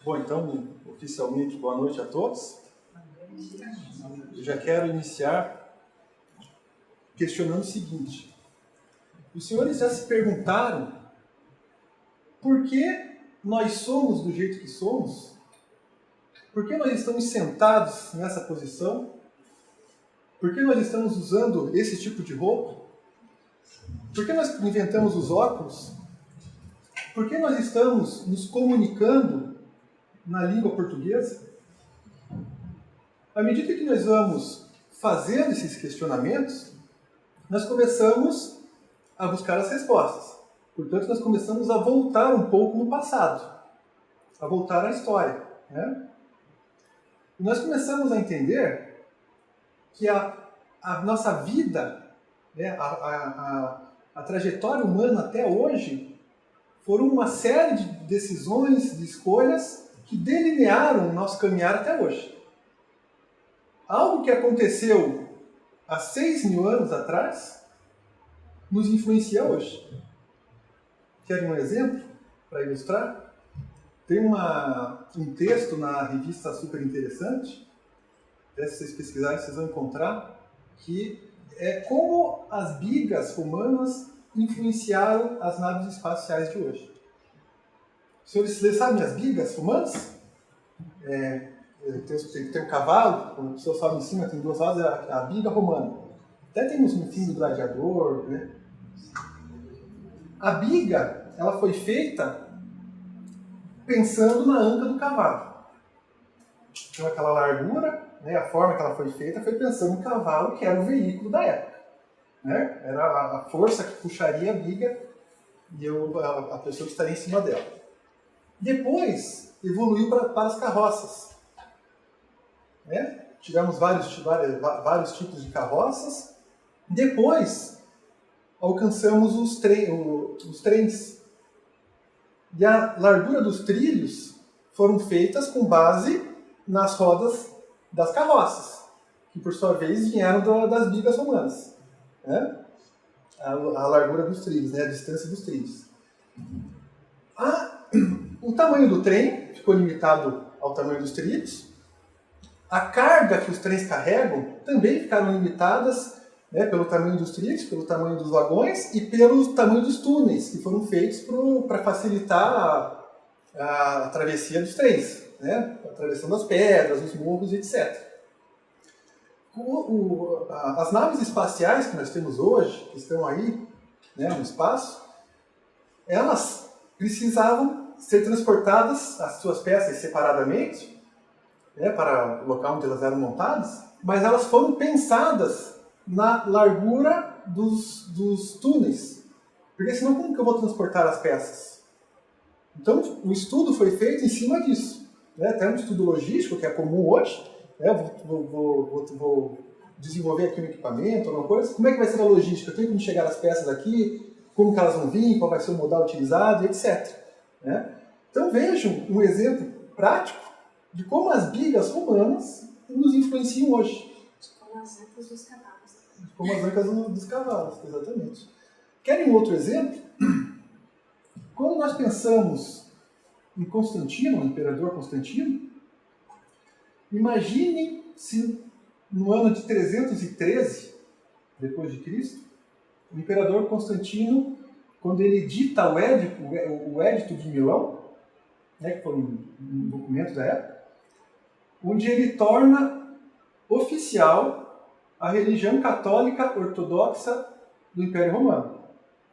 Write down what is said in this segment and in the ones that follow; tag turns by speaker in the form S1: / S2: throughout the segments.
S1: Bom, então, oficialmente, boa noite a todos. Eu já quero iniciar questionando o seguinte. Os senhores já se perguntaram por que nós somos do jeito que somos? Por que nós estamos sentados nessa posição? Por que nós estamos usando esse tipo de roupa? Por que nós inventamos os óculos? Por que nós estamos nos comunicando na língua portuguesa? À medida que nós vamos fazendo esses questionamentos, nós começamos a buscar as respostas. Portanto, nós começamos a voltar um pouco no passado, a voltar à história, né? E nós começamos a entender que a nossa vida, né, a trajetória humana até hoje, foram uma série de decisões, de escolhas que delinearam o nosso caminhar até hoje. Algo que aconteceu há 6.000 anos atrás nos influencia hoje. Querem um exemplo para ilustrar? Tem um texto na revista super interessante, se vocês pesquisarem vocês vão encontrar, que é como as bigas romanas influenciaram as naves espaciais de hoje. Vocês sabem as bigas romanas? Tem um cavalo, quando a pessoa sobe em cima, tem duas rodas, é a biga romana. Até temos no filme do Gladiador, né? A biga, ela foi feita pensando na anca do cavalo. Então aquela largura, né, a forma que ela foi feita foi pensando no cavalo, que era o veículo da época. Né? Era a força que puxaria a biga e a pessoa que estaria em cima dela. Depois evoluiu para as carroças. Né? Tivemos vários tipos de carroças. Depois alcançamos os trens. E a largura dos trilhos foram feitas com base nas rodas das carroças, que por sua vez vieram das bigas romanas. Né? A largura dos trilhos, né? A distância dos trilhos. O tamanho do trem ficou limitado ao tamanho dos trilhos. A carga que os trens carregam também ficaram limitadas, né, pelo tamanho dos trilhos, pelo tamanho dos vagões e pelo tamanho dos túneis, que foram feitos para facilitar a travessia dos trens, né, atravessando as pedras, os morros, etc. As naves espaciais que nós temos hoje, que estão aí, né, no espaço, elas precisavam ser transportadas, as suas peças separadamente, né, para o local onde elas eram montadas, mas elas foram pensadas na largura dos túneis. Porque senão como que eu vou transportar as peças? Então o estudo foi feito em cima disso. Né? Até um estudo logístico, que é comum hoje. Né? Vou desenvolver aqui um equipamento, alguma coisa. Como é que vai ser a logística? Eu tenho como chegar as peças aqui, como que elas vão vir, qual vai ser o modal utilizado, etc. Né? Então vejam um exemplo prático de como as bigas romanas nos influenciam hoje.
S2: Como as ancas dos cavalos.
S1: Como as ancas dos cavalos, exatamente. Querem um outro exemplo? Quando nós pensamos em Constantino, o imperador Constantino, imaginem se no ano de 313 depois de Cristo, o imperador Constantino, quando ele dita o Edito de Milão, né, que foi um documento da época, onde ele torna oficial a religião católica ortodoxa do Império Romano.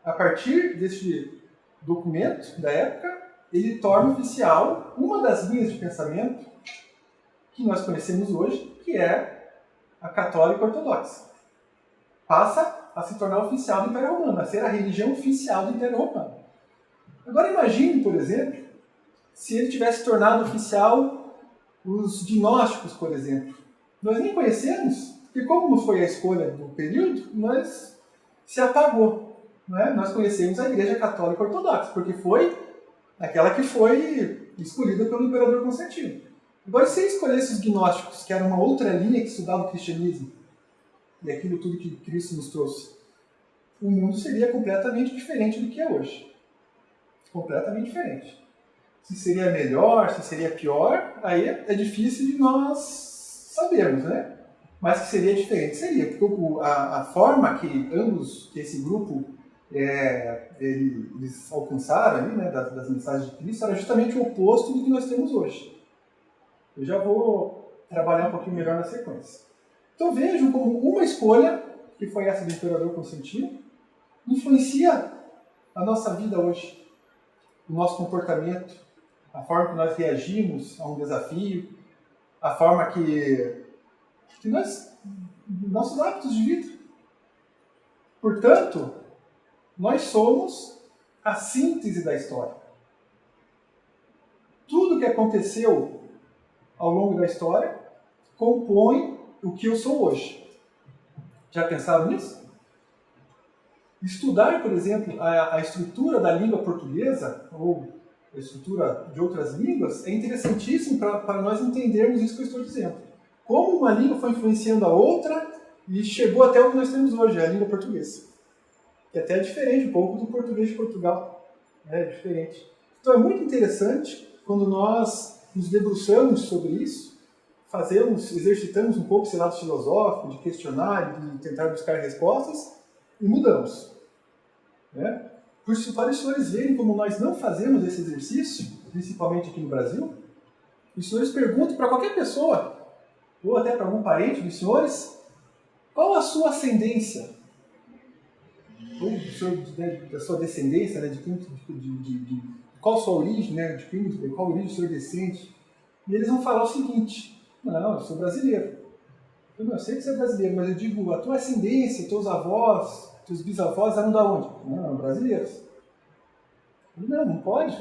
S1: A partir deste documento da época, ele torna oficial uma das linhas de pensamento que nós conhecemos hoje, que é a católica ortodoxa. Passa a se tornar oficial do Império Romano, a ser a religião oficial do Império Romano. Agora imagine, por exemplo, se ele tivesse tornado oficial os gnósticos, por exemplo. Nós nem conhecemos, porque como não foi a escolha do período, nós se apagou. Não é? Nós conhecemos a Igreja Católica Ortodoxa, porque foi aquela que foi escolhida pelo Imperador Constantino. Agora, se ele escolhesse os gnósticos, que era uma outra linha que estudava o cristianismo, e aquilo tudo que Cristo nos trouxe, o mundo seria completamente diferente do que é hoje. Completamente diferente. se seria melhor, se seria pior, aí é difícil de nós sabermos, né? Mas que seria diferente, seria, porque a forma que que esse grupo, eles alcançaram ali, né, das mensagens de Cristo, era justamente o oposto do que nós temos hoje. Eu já vou trabalhar um pouquinho melhor na sequência. Então vejam como uma escolha, que foi essa do imperador Constantino, influencia a nossa vida hoje, o nosso comportamento, a forma que nós reagimos a um desafio, a forma que nossos hábitos de vida. Portanto, nós somos a síntese da história. Tudo que aconteceu ao longo da história compõe o que eu sou hoje. Já pensaram nisso? Estudar, por exemplo, a estrutura da língua portuguesa, ou a estrutura de outras línguas, é interessantíssimo para nós entendermos isso que eu estou dizendo. Como uma língua foi influenciando a outra e chegou até o que nós temos hoje, a língua portuguesa. Que até é diferente um pouco do português de Portugal. É diferente. Então é muito interessante quando nós nos debruçamos sobre isso, exercitamos um pouco esse lado filosófico, de questionar, de tentar buscar respostas, e mudamos. Né? Para os senhores verem como nós não fazemos esse exercício, principalmente aqui no Brasil, os senhores perguntam para qualquer pessoa, ou até para algum parente dos senhores, qual a sua ascendência? Ou da sua descendência, né, de qual a sua origem, né, de qual origem o senhor descende. E eles vão falar o seguinte: não, eu sou brasileiro. Eu sei que você é brasileiro, mas eu digo, a tua ascendência, teus avós, teus bisavós eram da onde? Não, brasileiros. Não pode.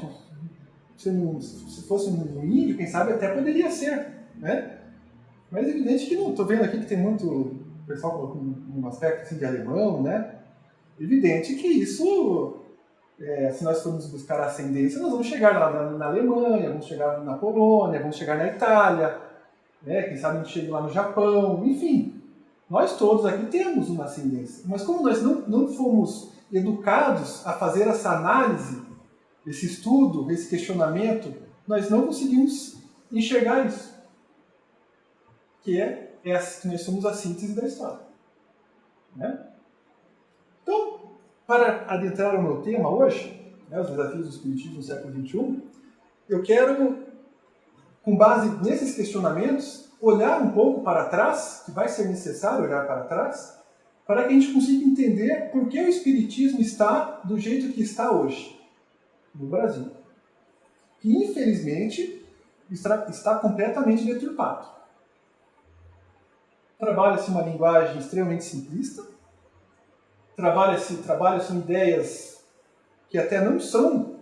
S1: Se fosse um índio, quem sabe até poderia ser, né? Mas é evidente que não. Estou vendo aqui que tem muito pessoal com um aspecto assim, de alemão, né? Evidente que isso, se nós formos buscar a ascendência, nós vamos chegar na Alemanha, vamos chegar na Polônia, vamos chegar na Itália, né? Quem sabe a gente chega lá no Japão, enfim. Nós todos aqui temos uma ascendência. Mas como nós não fomos educados a fazer essa análise, esse estudo, esse questionamento, nós não conseguimos enxergar isso. Que nós somos a síntese da história. Né? Então, para adentrar o meu tema hoje, né, os desafios do Espiritismo no século XXI, eu quero, com base nesses questionamentos, olhar um pouco para trás, que vai ser necessário olhar para trás, para que a gente consiga entender por que o Espiritismo está do jeito que está hoje, no Brasil. Que, infelizmente, está completamente deturpado. Trabalha-se uma linguagem extremamente simplista, trabalha-se ideias que até não são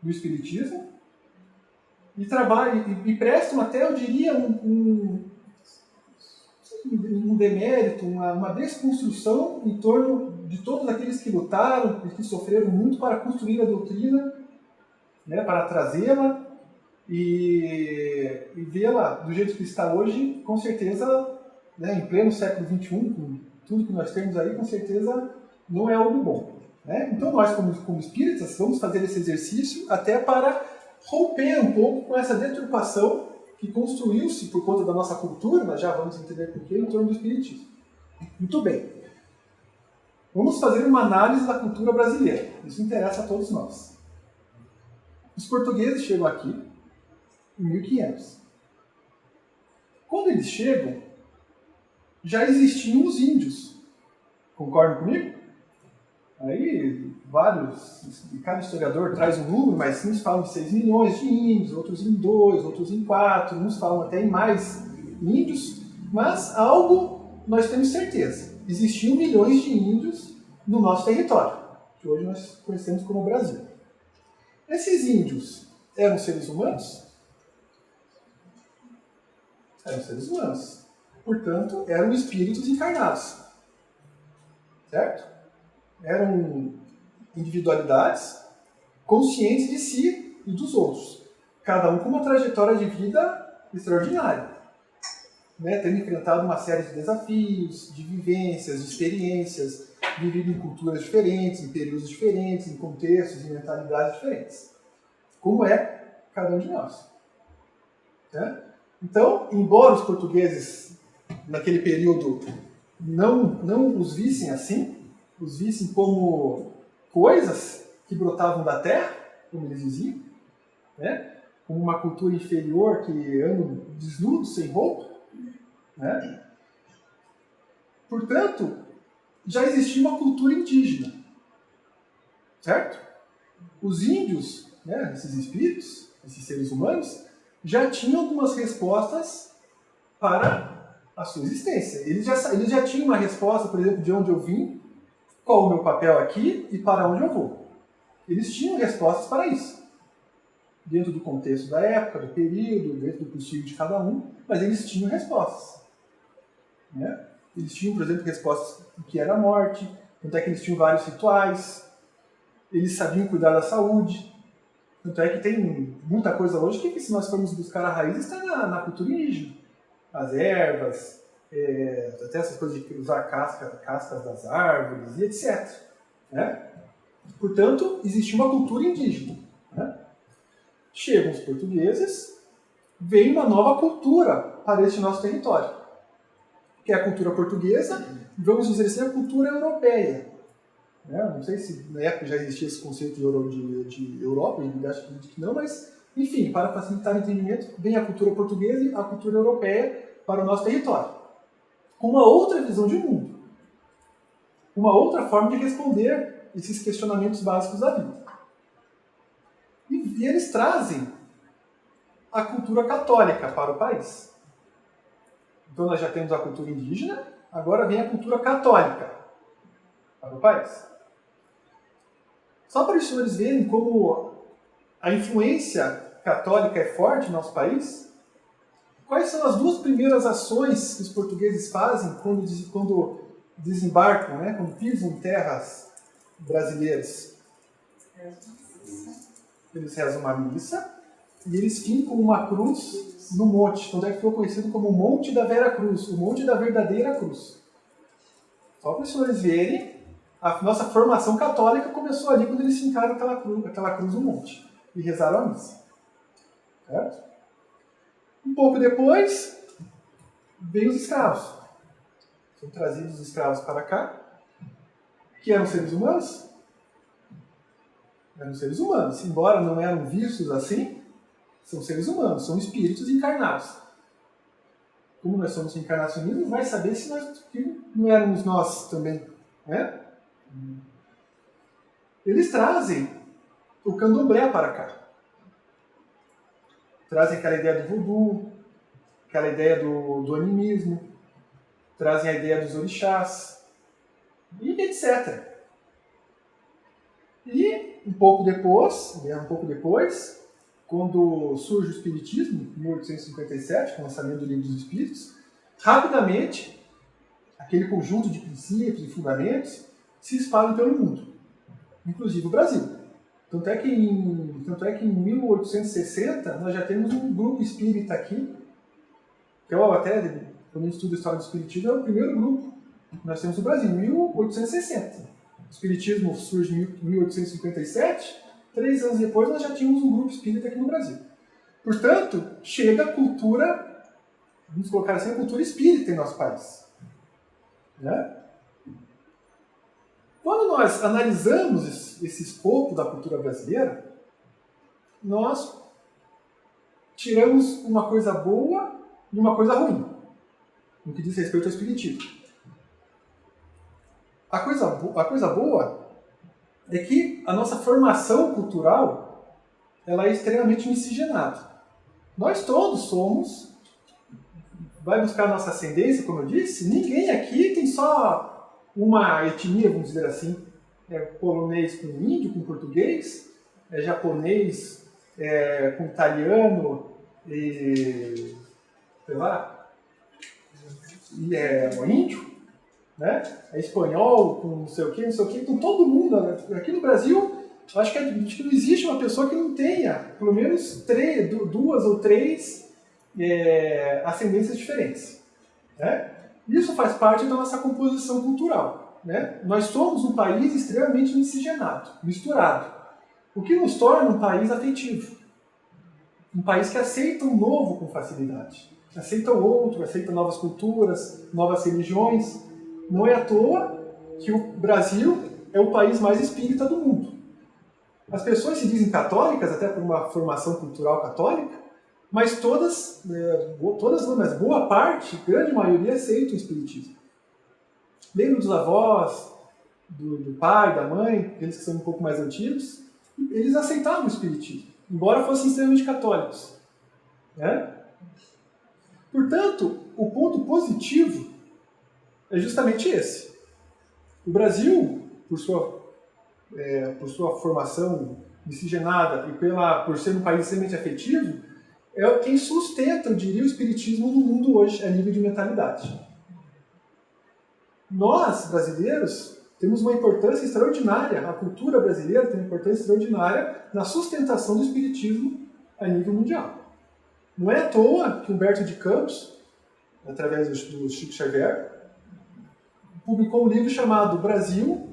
S1: do Espiritismo, e prestam até, eu diria, um demérito, uma desconstrução em torno de todos aqueles que lutaram e que sofreram muito para construir a doutrina, né, para trazê-la e vê-la do jeito que está hoje, com certeza, né, em pleno século XXI, com tudo que nós temos aí, com certeza não é algo bom. Né? Então nós, como espíritas, vamos fazer esse exercício até para romper um pouco com essa deturpação que construiu-se por conta da nossa cultura, nós já vamos entender porquê, em torno do Espiritismo. Muito bem. Vamos fazer uma análise da cultura brasileira. Isso interessa a todos nós. Os portugueses chegam aqui em 1500. Quando eles chegam, já existiam os índios. Concordam comigo? Aí, cada historiador traz um número, mas uns falam de 6 milhões de índios, outros em 2, outros em 4, uns falam até em mais índios, mas algo nós temos certeza. Existiam milhões de índios no nosso território, que hoje nós conhecemos como Brasil. Esses índios eram seres humanos? Eram seres humanos. Portanto, eram espíritos encarnados. Certo? Eram individualidades conscientes de si e dos outros. Cada um com uma trajetória de vida extraordinária. Né? Tendo enfrentado uma série de desafios, de vivências, de experiências, vivido em culturas diferentes, em períodos diferentes, em contextos e mentalidades diferentes. Como é cada um de nós. Né? Então, embora os portugueses, naquele período, não os vissem assim, os vissem como coisas que brotavam da terra, como eles diziam, né? Como uma cultura inferior que andam desnudos, sem roupa, né? Portanto, já existia uma cultura indígena, certo? Os índios, né, esses espíritos, esses seres humanos, já tinham algumas respostas para a sua existência. Eles já tinham uma resposta, por exemplo, de onde eu vim, qual o meu papel aqui e para onde eu vou. Eles tinham respostas para isso. Dentro do contexto da época, do período, dentro do possível de cada um, mas eles tinham respostas. Né? Eles tinham, por exemplo, respostas do que era a morte, tanto é que eles tinham vários rituais, eles sabiam cuidar da saúde, tanto é que tem muita coisa hoje que, se nós formos buscar a raiz, está na cultura indígena. As ervas, até essas coisas de usar cascas das árvores, e etc. Né? Portanto, existia uma cultura indígena. Né? Chegam os portugueses, vem uma nova cultura para este nosso território, que é a cultura portuguesa, vamos dizer assim, a cultura europeia. Né? Não sei se na época já existia esse conceito de Europa, eu acho que não, mas, enfim, para facilitar o entendimento, vem a cultura portuguesa e a cultura europeia para o nosso território. Com uma outra visão de mundo. Uma outra forma de responder esses questionamentos básicos da vida. E eles trazem a cultura católica para o país. Então nós já temos a cultura indígena, agora vem a cultura católica para o país. Só para os senhores verem como a influência católica é forte no nosso país, quais são as duas primeiras ações que os portugueses fazem quando desembarcam, né, quando pisam em terras brasileiras? Eles rezam uma missa e eles fincam uma cruz no monte, onde é que ficou conhecido como o Monte da Vera Cruz, o Monte da Verdadeira Cruz. Só para os senhores verem, a nossa formação católica começou ali quando eles fincaram aquela cruz no monte e rezaram a missa. Certo? Um pouco depois, veio os escravos. São trazidos os escravos para cá, que eram seres humanos. Eram seres humanos, embora não eram vistos assim, são seres humanos, são espíritos encarnados. Como nós somos encarnacionistas, vai saber se nós não éramos nós também, né? Eles trazem o candomblé para cá. Trazem aquela ideia do voodoo, aquela ideia do animismo, trazem a ideia dos orixás, e etc. E um pouco depois, quando surge o Espiritismo, em 1857, com o lançamento do Livro dos Espíritos, rapidamente, aquele conjunto de princípios e fundamentos se espalham pelo mundo, inclusive o Brasil. Tanto é que em 1860 nós já temos um grupo espírita aqui, que eu até, quando a gente estuda a história do Espiritismo, é o primeiro grupo que nós temos no Brasil, em 1860. O Espiritismo surge em 1857, 3 anos depois nós já tínhamos um grupo espírita aqui no Brasil. Portanto, chega a cultura, vamos colocar assim, a cultura espírita em nosso país. Né? Quando nós analisamos esse escopo da cultura brasileira, nós tiramos uma coisa boa e uma coisa ruim, no que diz respeito ao espiritismo. A coisa boa é que a nossa formação cultural ela é extremamente miscigenada. Nós todos somos, vai buscar a nossa ascendência, como eu disse, ninguém aqui tem só uma etnia, vamos dizer assim, é polonês com índio, com português, é japonês com italiano, e sei lá, e o índio, né? É espanhol com não sei o que, então todo mundo, aqui no Brasil, acho que não existe uma pessoa que não tenha pelo menos 2 ou 3 ascendências diferentes. Né? Isso faz parte da nossa composição cultural. Né? Nós somos um país extremamente miscigenado, misturado, o que nos torna um país afetivo. um país que aceita o novo com facilidade. Aceita o outro, aceita novas culturas, novas religiões. Não é à toa que o Brasil é o país mais espírita do mundo. As pessoas se dizem católicas, até por uma formação cultural católica, mas todas não, mas boa parte, grande maioria, aceita o espiritismo. Lembro dos avós, do pai, da mãe, eles que são um pouco mais antigos, eles aceitavam o espiritismo, embora fossem extremamente católicos. Né? Portanto, o ponto positivo é justamente esse. O Brasil, por sua formação miscigenada e por ser um país extremamente afetivo, é quem sustenta, eu diria, o espiritismo no mundo hoje, a nível de mentalidade. Nós, brasileiros, temos uma importância extraordinária, a cultura brasileira tem uma importância extraordinária na sustentação do espiritismo a nível mundial. Não é à toa que Humberto de Campos, através do Chico Xavier, publicou um livro chamado Brasil,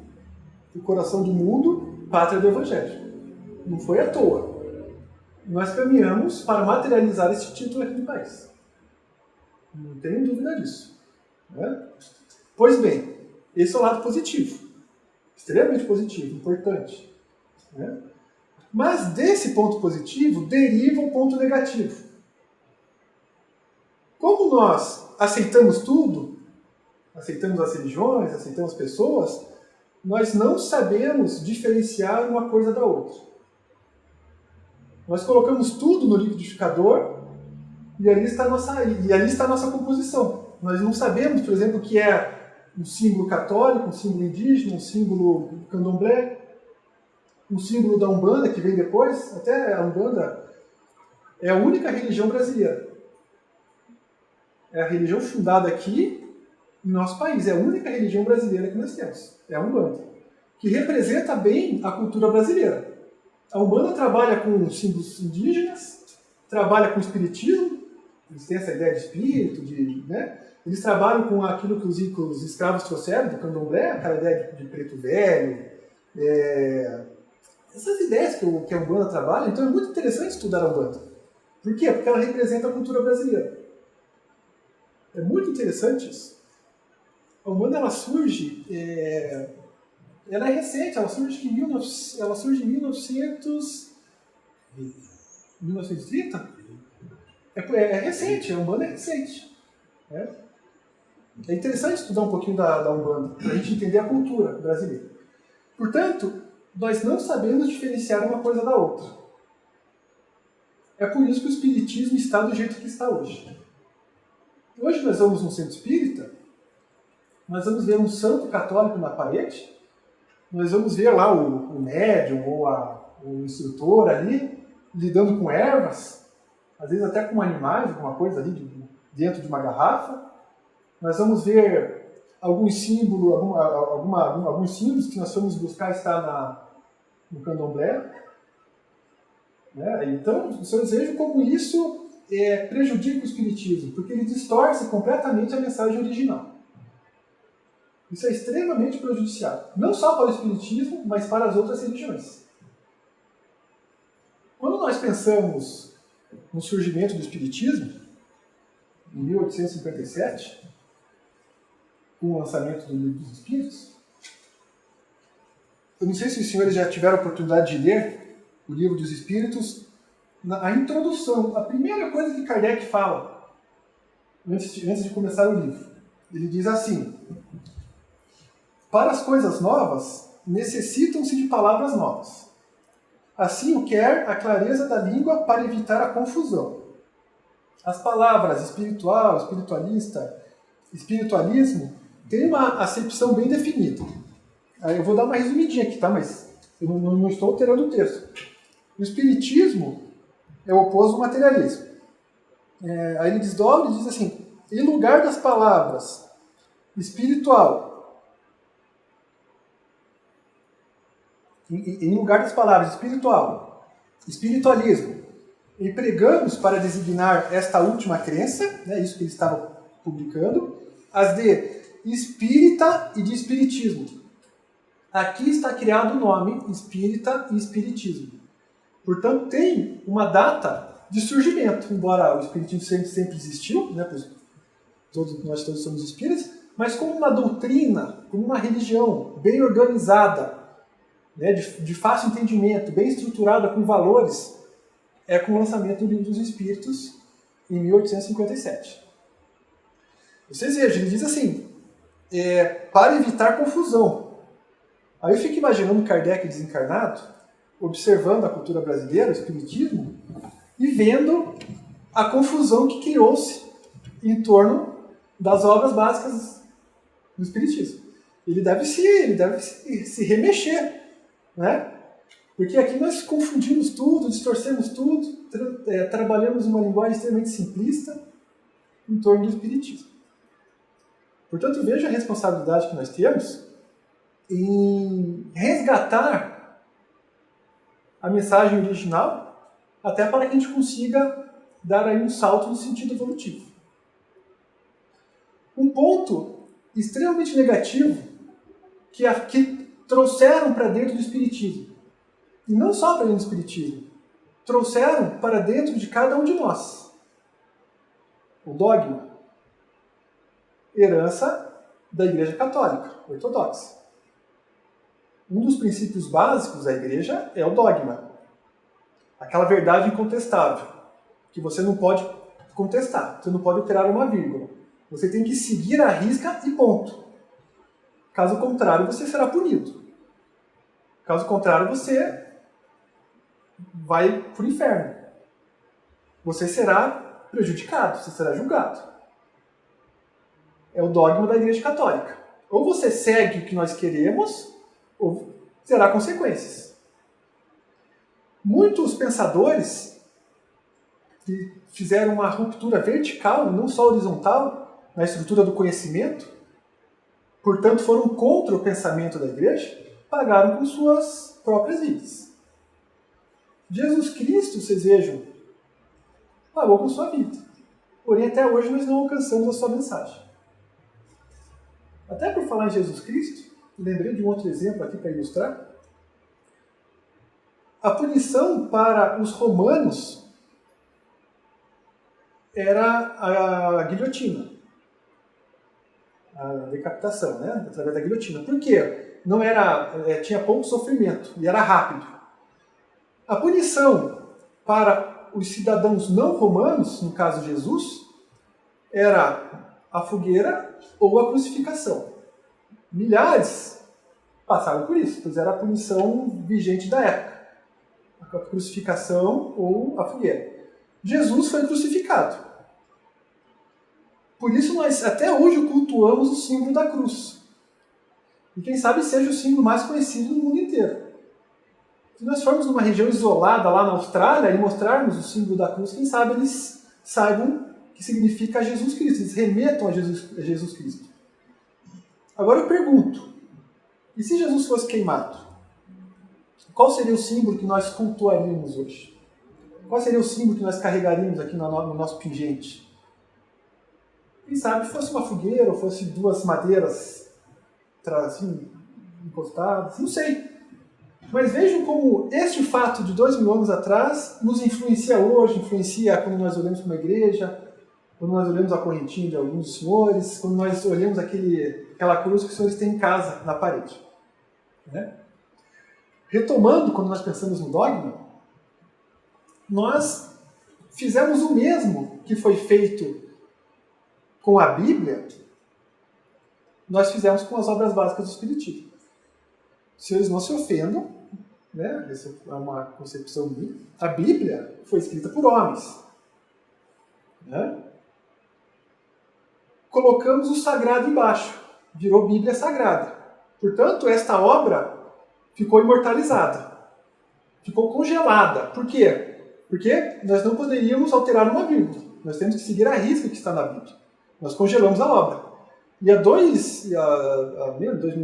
S1: o coração do mundo, pátria do Evangelho. Não foi à toa. Nós caminhamos para materializar esse título aqui no país. Não tenho dúvida disso. Né? Pois bem, esse é o lado positivo. Extremamente positivo, importante. Né? Mas desse ponto positivo deriva um ponto negativo. Como nós aceitamos tudo, aceitamos as religiões, aceitamos pessoas, nós não sabemos diferenciar uma coisa da outra. Nós colocamos tudo no liquidificador e ali está a nossa composição. Nós não sabemos, por exemplo, o que é um símbolo católico, um símbolo indígena, um símbolo candomblé, um símbolo da Umbanda, que vem depois. Até a Umbanda é a única religião brasileira. É a religião fundada aqui em nosso país. É a única religião brasileira que nós temos. É a Umbanda. Que representa bem a cultura brasileira. A Umbanda trabalha com símbolos indígenas, trabalha com espiritismo, eles têm essa ideia de espírito, né? Eles trabalham com aquilo que os escravos trouxeram do candomblé, aquela ideia de preto velho, essas ideias que a Umbanda trabalha. Então é muito interessante estudar a Umbanda. Por quê? Porque ela representa a cultura brasileira. É muito interessante isso. A Umbanda ela surge, ela é recente, ela surge em 1930. É recente, a Umbanda é recente. É interessante estudar um pouquinho da Umbanda, para a gente entender a cultura brasileira. Portanto, nós não sabemos diferenciar uma coisa da outra. É por isso que o espiritismo está do jeito que está hoje. Hoje nós vamos num centro espírita, nós vamos ver um santo católico na parede, nós vamos ver lá o médium ou o instrutor ali, lidando com ervas, às vezes até com animais, alguma coisa ali dentro de uma garrafa. Nós vamos ver alguns símbolos que nós vamos buscar estar no candomblé. Né? Então, o senhor veja como isso prejudica o espiritismo, porque ele distorce completamente a mensagem original. Isso é extremamente prejudicial, não só para o espiritismo, mas para as outras religiões. Quando nós pensamos no surgimento do espiritismo, em 1857, com o lançamento do Livro dos Espíritos, eu não sei se os senhores já tiveram a oportunidade de ler o Livro dos Espíritos. A introdução, a primeira coisa que Kardec fala, antes de começar o livro, ele diz assim: para as coisas novas, necessitam-se de palavras novas. Assim o quer a clareza da língua para evitar a confusão. As palavras espiritual, espiritualista, espiritualismo têm uma acepção bem definida. Eu vou dar uma resumidinha aqui, tá? Mas eu não estou alterando o texto. O espiritismo é o oposto do materialismo. Aí ele desdobra e diz assim: em lugar das palavras espiritual, espiritualismo, empregamos para designar esta última crença, né, isso que ele estava publicando, as de espírita e de espiritismo. Aqui está criado o nome espírita e espiritismo. Portanto, tem uma data de surgimento, embora o espiritismo sempre existiu, né, nós todos somos espíritas, mas como uma doutrina, como uma religião bem organizada, né, de fácil entendimento, bem estruturada, com valores, é com o lançamento do Livro dos Espíritos em 1857. Vocês vejam, ele diz assim, para evitar confusão. Aí eu fico imaginando Kardec desencarnado, observando a cultura brasileira, o espiritismo, e vendo a confusão que criou-se em torno das obras básicas do espiritismo. Ele deve se remexer, né? Porque aqui nós confundimos tudo, distorcemos tudo, trabalhamos uma linguagem extremamente simplista em torno do espiritismo. Portanto, veja a responsabilidade que nós temos em resgatar a mensagem original, até para que a gente consiga dar aí um salto no sentido evolutivo. Um ponto extremamente negativo que trouxeram para dentro do espiritismo, e não só para dentro do espiritismo, trouxeram para dentro de cada um de nós. O dogma, herança da Igreja Católica, ortodoxa. Um dos princípios básicos da Igreja é o dogma. Aquela verdade incontestável, que você não pode contestar, você não pode alterar uma vírgula. Você tem que seguir a risca e ponto. Caso contrário, você será punido. Caso contrário, você vai para o inferno. Você será prejudicado, você será julgado. É o dogma da Igreja Católica. Ou você segue o que nós queremos, ou terá consequências. Muitos pensadores que fizeram uma ruptura vertical, não só horizontal, na estrutura do conhecimento, portanto foram contra o pensamento da Igreja, pagaram com suas próprias vidas. Jesus Cristo, vocês vejam, pagou com sua vida. Porém, até hoje nós não alcançamos a sua mensagem. Até por falar em Jesus Cristo, lembrei de um outro exemplo aqui para ilustrar. A punição para os romanos era a guilhotina. A decapitação, né? Através da guilhotina. Por quê? Não era, tinha pouco sofrimento e era rápido. A punição para os cidadãos não romanos, no caso de Jesus, era a fogueira ou a crucificação. Milhares passaram por isso, pois era a punição vigente da época. A crucificação ou a fogueira. Jesus foi crucificado. Por isso nós até hoje cultuamos o símbolo da cruz. E quem sabe seja o símbolo mais conhecido no mundo inteiro. Se nós formos numa região isolada lá na Austrália e mostrarmos o símbolo da cruz, quem sabe eles saibam que significa Jesus Cristo, eles remetam a Jesus Cristo. Agora eu pergunto, e se Jesus fosse queimado? Qual seria o símbolo que nós cultuaríamos hoje? Qual seria o símbolo que nós carregaríamos aqui no nosso pingente? Quem sabe fosse uma fogueira ou fosse duas madeiras assim, encostadas, não sei. Mas vejam como este fato de 2000 anos atrás nos influencia hoje, influencia quando nós olhamos para uma igreja, quando nós olhamos a correntinha de alguns dos senhores, quando nós olhamos aquela cruz que os senhores têm em casa, na parede. Né? Retomando, quando nós pensamos no dogma, nós fizemos o mesmo que foi feito com a Bíblia, nós fizemos com as obras básicas do Espiritismo. Se eles não se ofendam, né? Essa é uma concepção minha, a Bíblia foi escrita por homens. Né? Colocamos o sagrado embaixo, virou Bíblia Sagrada. Portanto, esta obra ficou imortalizada, ficou congelada. Por quê? Porque nós não poderíamos alterar uma vírgula. Nós temos que seguir a risca que está na Bíblia. Nós congelamos a obra. E há 2000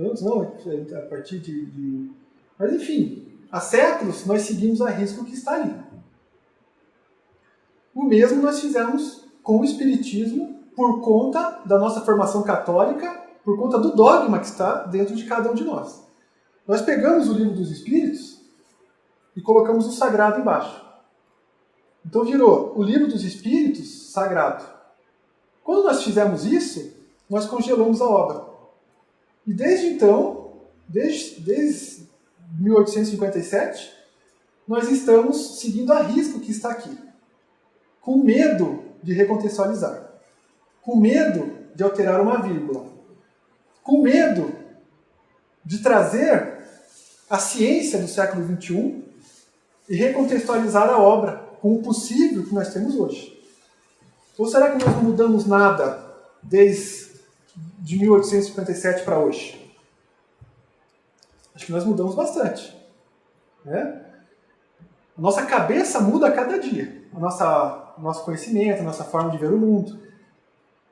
S1: anos, não, a partir de... Mas enfim, há séculos nós seguimos a risca que está ali. O mesmo nós fizemos com o Espiritismo por conta da nossa formação católica, por conta do dogma que está dentro de cada um de nós. Nós pegamos o Livro dos Espíritos e colocamos o sagrado embaixo. Então virou o livro dos Espíritos sagrado. Quando nós fizemos isso, nós congelamos a obra. E desde então, desde 1857, nós estamos seguindo a risca o que está aqui. Com medo de recontextualizar. Com medo de alterar uma vírgula. Com medo de trazer a ciência do século XXI e recontextualizar a obra com o possível que nós temos hoje. Ou será que nós não mudamos nada desde 1857 para hoje? Acho que nós mudamos bastante. Né? A nossa cabeça muda a cada dia. O nosso conhecimento, a nossa forma de ver o mundo.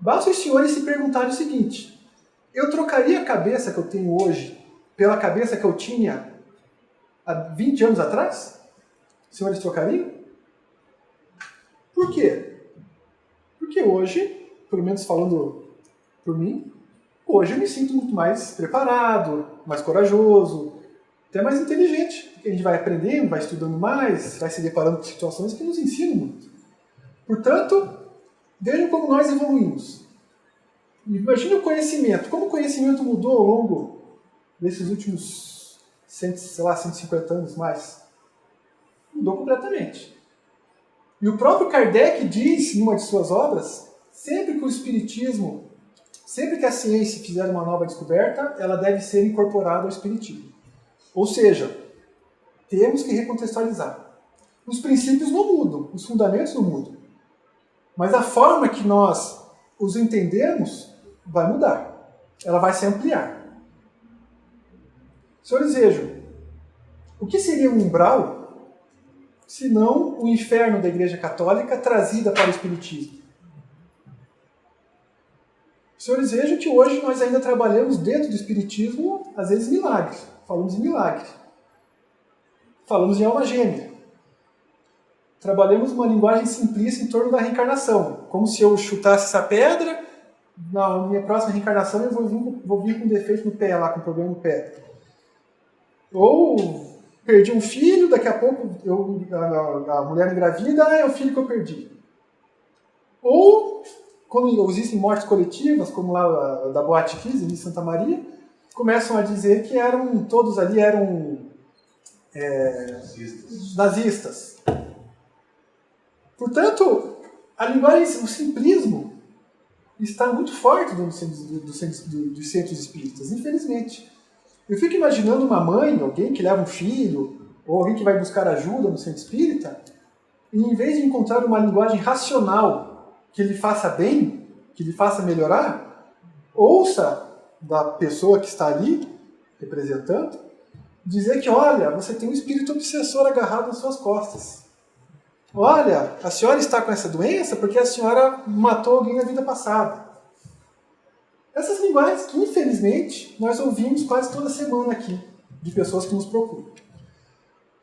S1: Basta os senhores se perguntarem o seguinte: eu trocaria a cabeça que eu tenho hoje pela cabeça que eu tinha há 20 anos atrás? Os senhores trocariam? Por quê? Porque hoje, pelo menos falando por mim, hoje eu me sinto muito mais preparado, mais corajoso, até mais inteligente. Porque a gente vai aprendendo, vai estudando mais, vai se deparando com situações que nos ensinam muito. Portanto, vejam como nós evoluímos. Imagine o conhecimento. Como o conhecimento mudou ao longo desses últimos 150 anos mais? Mudou completamente. E o próprio Kardec diz, em uma de suas obras, sempre que o Espiritismo, sempre que a ciência fizer uma nova descoberta, ela deve ser incorporada ao Espiritismo. Ou seja, temos que recontextualizar. Os princípios não mudam, os fundamentos não mudam. Mas a forma que nós os entendemos vai mudar. Ela vai se ampliar. Senhores, vejam, o que seria um umbral se não o inferno da Igreja Católica trazida para o Espiritismo? Senhores, vejam que hoje nós ainda trabalhamos dentro do Espiritismo, às vezes, milagres. Falamos em milagre. Falamos em alma gêmea. Trabalhamos uma linguagem simplista em torno da reencarnação. Como se eu chutasse essa pedra, na minha próxima reencarnação eu vou vir com defeito no pé, lá com problema no pé. Ou perdi um filho, daqui a pouco a mulher engravida, é o filho que eu perdi. Ou, quando existem mortes coletivas, como lá da Boate Kiss, em Santa Maria, começam a dizer que todos ali eram nazistas. Portanto, a linguagem, o simplismo, está muito forte dos centros espíritas, infelizmente. Eu fico imaginando uma mãe, alguém que leva um filho, ou alguém que vai buscar ajuda no centro espírita, e em vez de encontrar uma linguagem racional que lhe faça bem, que lhe faça melhorar, ouça da pessoa que está ali, representando, dizer que, olha, você tem um espírito obsessor agarrado nas suas costas. Olha, a senhora está com essa doença porque a senhora matou alguém na vida passada. Essas linguagens que, infelizmente, nós ouvimos quase toda semana aqui, de pessoas que nos procuram.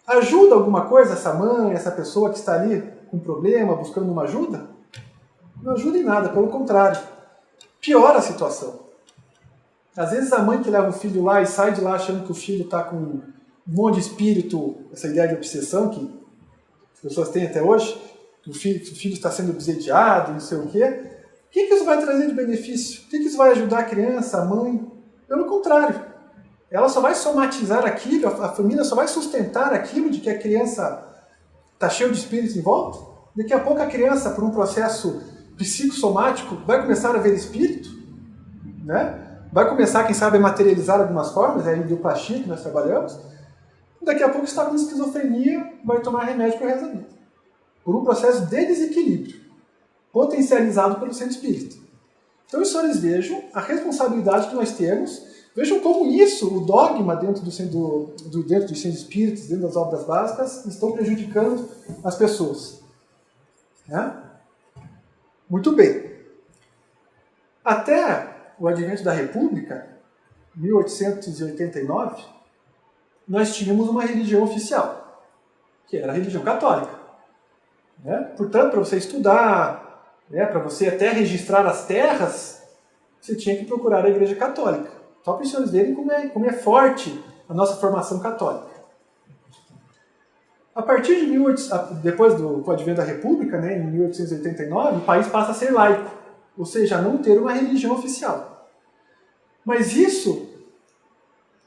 S1: Ajuda alguma coisa essa mãe, essa pessoa que está ali com problema, buscando uma ajuda? Não ajuda em nada, pelo contrário. Piora a situação. Às vezes a mãe que leva o filho lá e sai de lá achando que o filho está com um monte de espírito, essa ideia de obsessão que as pessoas têm até hoje, que o filho está sendo obsediado, não sei o quê. O que isso vai trazer de benefício? O que isso vai ajudar a criança, a mãe? Pelo contrário. Ela só vai somatizar aquilo, a família só vai sustentar aquilo de que a criança está cheia de espíritos em volta. Daqui a pouco a criança, por um processo psicossomático, vai começar a ver espírito, né? Vai começar, quem sabe, a materializar algumas formas, é a idioplastia que nós trabalhamos. Daqui a pouco está com esquizofrenia, vai tomar remédio para o resto da vida. Por um processo de desequilíbrio, potencializado pelo centro espírita. Então, os senhores vejam a responsabilidade que nós temos, vejam como isso, o dogma dentro dos centros espíritas, dentro das obras básicas, estão prejudicando as pessoas. Né? Muito bem. Até o advento da República, 1889, nós tínhamos uma religião oficial, que era a religião católica. Né? Portanto, para você estudar, né, para você até registrar as terras, você tinha que procurar a Igreja Católica. Só para os senhores verem como é forte a nossa formação católica. A partir de depois do advento da República, né, em 1889, o país passa a ser laico, ou seja, a não ter uma religião oficial. Mas isso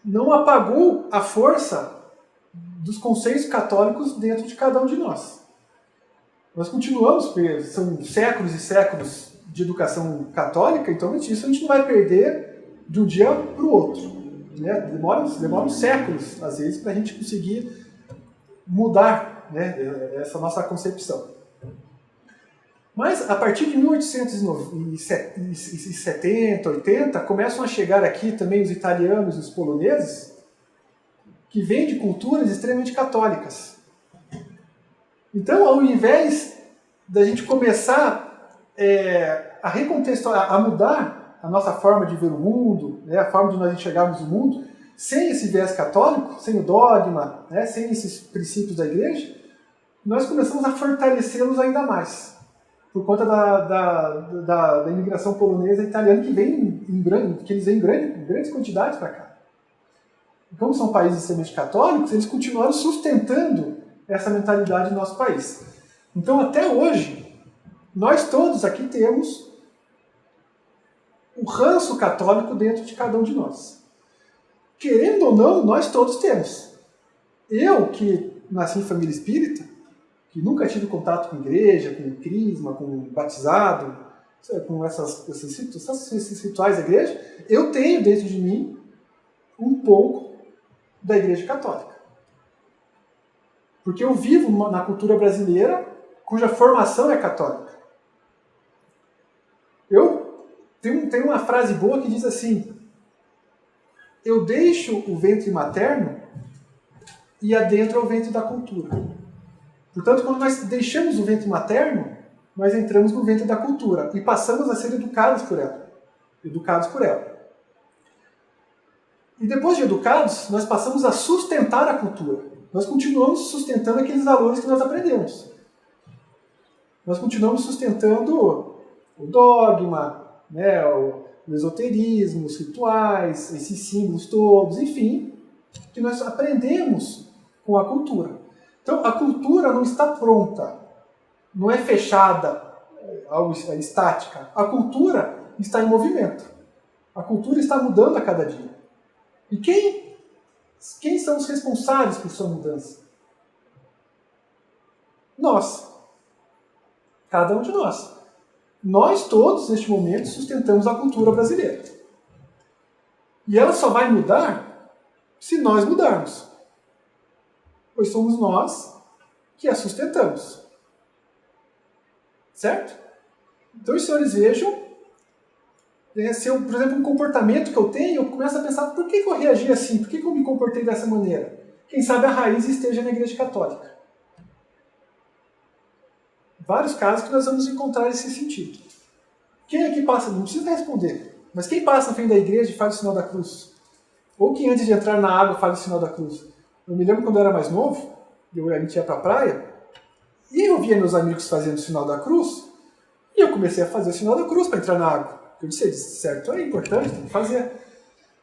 S1: não apagou a força dos conceitos católicos dentro de cada um de nós. Nós continuamos, porque são séculos e séculos de educação católica, então isso a gente não vai perder de um dia para o outro. Né? Demora séculos, às vezes, para a gente conseguir mudar, né, essa nossa concepção. Mas, a partir de 1870, 80, começam a chegar aqui também os italianos e os poloneses, que vêm de culturas extremamente católicas. Então, ao invés da gente começar a recontextualizar, a mudar a nossa forma de ver o mundo, né, a forma de nós enxergarmos o mundo, sem esse viés católico, sem o dogma, né, sem esses princípios da igreja, nós começamos a fortalecê-los ainda mais, por conta da imigração polonesa e italiana que vem que eles vêm em grandes quantidades para cá. E como são países extremamente católicos, eles continuaram sustentando essa mentalidade no nosso país. Então, até hoje, nós todos aqui temos o ranço católico dentro de cada um de nós. Querendo ou não, nós todos temos. Eu, que nasci em família espírita, que nunca tive contato com igreja, com crisma, com batizado, com esses rituais da igreja, eu tenho dentro de mim um pouco da igreja católica. Porque eu vivo na cultura brasileira cuja formação é católica. Tem uma frase boa que diz assim: eu deixo o ventre materno e adentro o ventre da cultura. Portanto, quando nós deixamos o ventre materno, nós entramos no ventre da cultura e passamos a ser educados por ela. E depois de educados, nós passamos a sustentar a cultura. Nós continuamos sustentando aqueles valores que nós aprendemos. Nós continuamos sustentando o dogma, né, o esoterismo, os rituais, esses símbolos todos, enfim, que nós aprendemos com a cultura. Então, a cultura não está pronta, não é fechada, algo estática. A cultura está em movimento. A cultura está mudando a cada dia. E quem são os responsáveis por sua mudança? Nós. Cada um de nós. Nós todos, neste momento, sustentamos a cultura brasileira. E ela só vai mudar se nós mudarmos. Pois somos nós que a sustentamos. Certo? Então os senhores vejam, se eu, por exemplo, um comportamento que eu tenho, eu começo a pensar, por que eu reagi assim? Por que eu me comportei dessa maneira? Quem sabe a raiz esteja na Igreja Católica. Vários casos que nós vamos encontrar esse sentido. Quem aqui passa, não precisa responder, mas quem passa na frente da igreja e faz o sinal da cruz? Ou quem antes de entrar na água faz o sinal da cruz? Eu me lembro quando eu era mais novo, a gente ia para a praia, e eu via meus amigos fazendo o sinal da cruz, e eu comecei a fazer o sinal da cruz para entrar na água. Eu disse, certo, é importante, tem que fazer.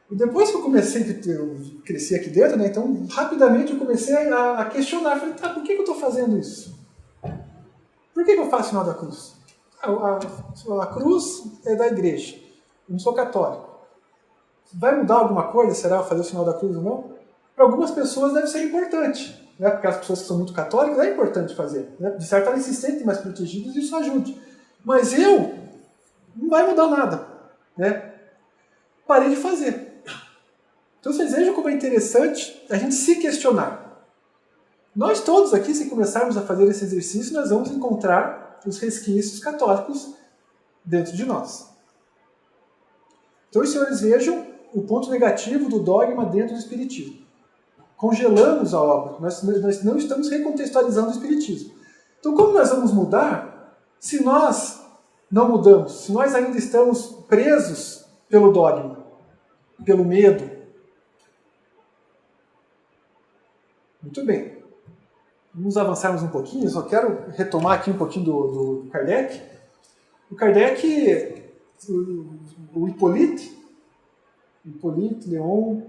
S1: E depois que eu comecei a crescer aqui dentro, né, então rapidamente eu comecei a questionar, falei, tá, por que eu estou fazendo isso? Por que eu faço o sinal da cruz? A cruz é da igreja, eu não sou católico. Vai mudar alguma coisa, será, fazer o sinal da cruz ou não? Para algumas pessoas deve ser importante. Né? Porque as pessoas que são muito católicas é importante fazer. Né? De certo, elas se sentem mais protegidas e isso ajude. Mas não vai mudar nada. Né? Parei de fazer. Então vocês vejam como é interessante a gente se questionar. Nós todos aqui, se começarmos a fazer esse exercício, nós vamos encontrar os resquícios católicos dentro de nós. Então os senhores vejam o ponto negativo do dogma dentro do Espiritismo. Congelamos a obra, nós não estamos recontextualizando o Espiritismo. Então como nós vamos mudar se nós não mudamos, se nós ainda estamos presos pelo dogma, pelo medo? Muito bem. Vamos avançarmos um pouquinho, eu só quero retomar aqui um pouquinho do Kardec. O Kardec, o Hippolyte Léon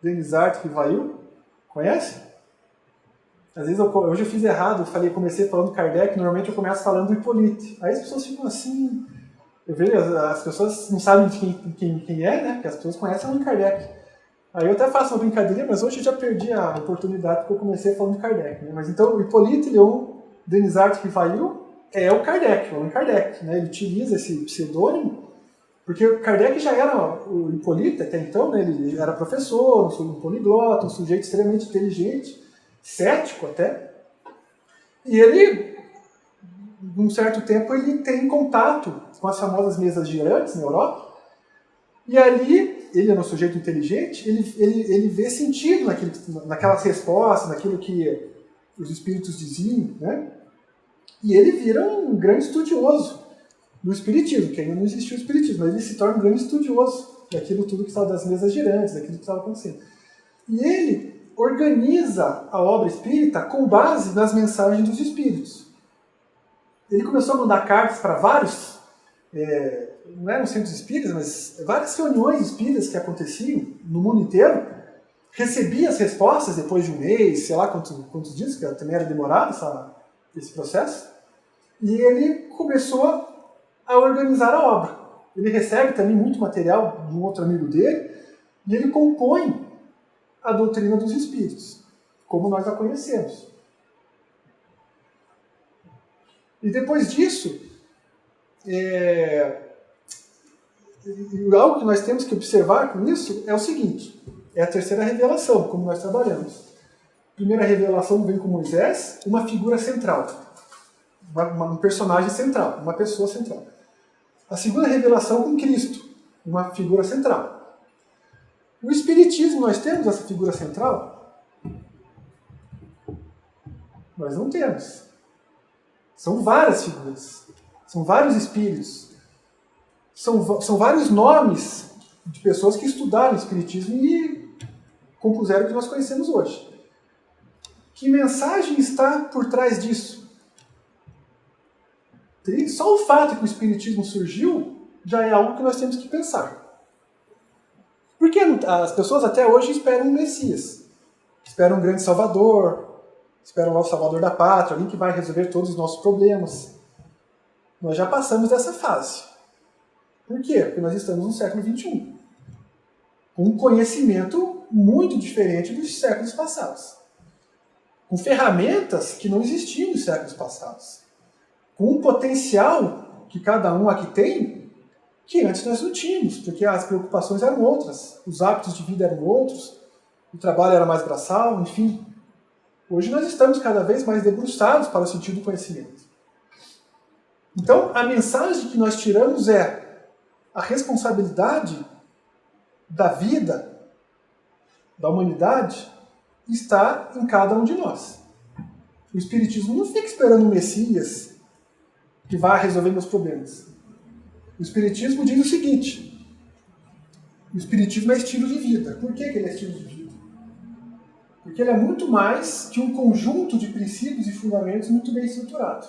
S1: Denisard Rivail, conhece? Às vezes hoje eu fiz errado, comecei falando Kardec, normalmente eu começo falando do Hippolyte. Aí as pessoas ficam assim, eu vejo, as pessoas não sabem quem é, né? Porque as pessoas conhecem Allan Kardec. Aí eu até faço uma brincadeira, mas hoje eu já perdi a oportunidade porque eu comecei falando de Kardec. Né? Mas então o Hippolyte Léon Denisard Rivail é o Kardec, o Allan Kardec. Né? Ele utiliza esse pseudônimo, porque o Kardec já era o Hippolyte até então, né? Ele era professor, um poliglota, um sujeito extremamente inteligente, cético até. E ele, num certo tempo, ele tem contato com as famosas mesas girantes na Europa. E ali, ele é um sujeito inteligente, ele vê sentido naquelas respostas, naquilo que os espíritos diziam, né? E ele vira um grande estudioso do espiritismo, que ainda não existia o espiritismo, mas ele se torna um grande estudioso daquilo tudo que estava das mesas girantes, daquilo que estava acontecendo. E ele organiza a obra espírita com base nas mensagens dos espíritos. Ele começou a mandar cartas para vários, não eram centros espíritas, mas várias reuniões espíritas que aconteciam no mundo inteiro, recebia as respostas depois de um mês, sei lá quantos dias, que também era demorado esse processo, e ele começou a organizar a obra. Ele recebe também muito material de um outro amigo dele, e ele compõe a doutrina dos espíritos, como nós a conhecemos. E depois disso, algo que nós temos que observar com isso é o seguinte, é a terceira revelação, como nós trabalhamos. A primeira revelação vem com Moisés, uma figura central, um personagem central, uma pessoa central. A segunda revelação com Cristo, uma figura central. No Espiritismo nós temos essa figura central? Nós não temos. São várias figuras, são vários espíritos, são vários nomes de pessoas que estudaram o Espiritismo e compuseram o que nós conhecemos hoje. Que mensagem está por trás disso? Só o fato que o Espiritismo surgiu já é algo que nós temos que pensar. Porque as pessoas até hoje esperam um Messias, esperam um grande Salvador, esperam o Salvador da Pátria, alguém que vai resolver todos os nossos problemas. Nós já passamos dessa fase. Por quê? Porque nós estamos no século XXI. Com um conhecimento muito diferente dos séculos passados. Com ferramentas que não existiam nos séculos passados. Com um potencial que cada um aqui tem, que antes nós não tínhamos, porque as preocupações eram outras, os hábitos de vida eram outros, o trabalho era mais braçal, enfim. Hoje nós estamos cada vez mais debruçados para o sentido do conhecimento. Então, a mensagem que nós tiramos é a responsabilidade da vida, da humanidade, está em cada um de nós. O Espiritismo não fica esperando um Messias que vai resolver meus problemas. O Espiritismo diz o seguinte: o Espiritismo é estilo de vida. Por que ele é estilo de vida? Porque ele é muito mais que um conjunto de princípios e fundamentos muito bem estruturado.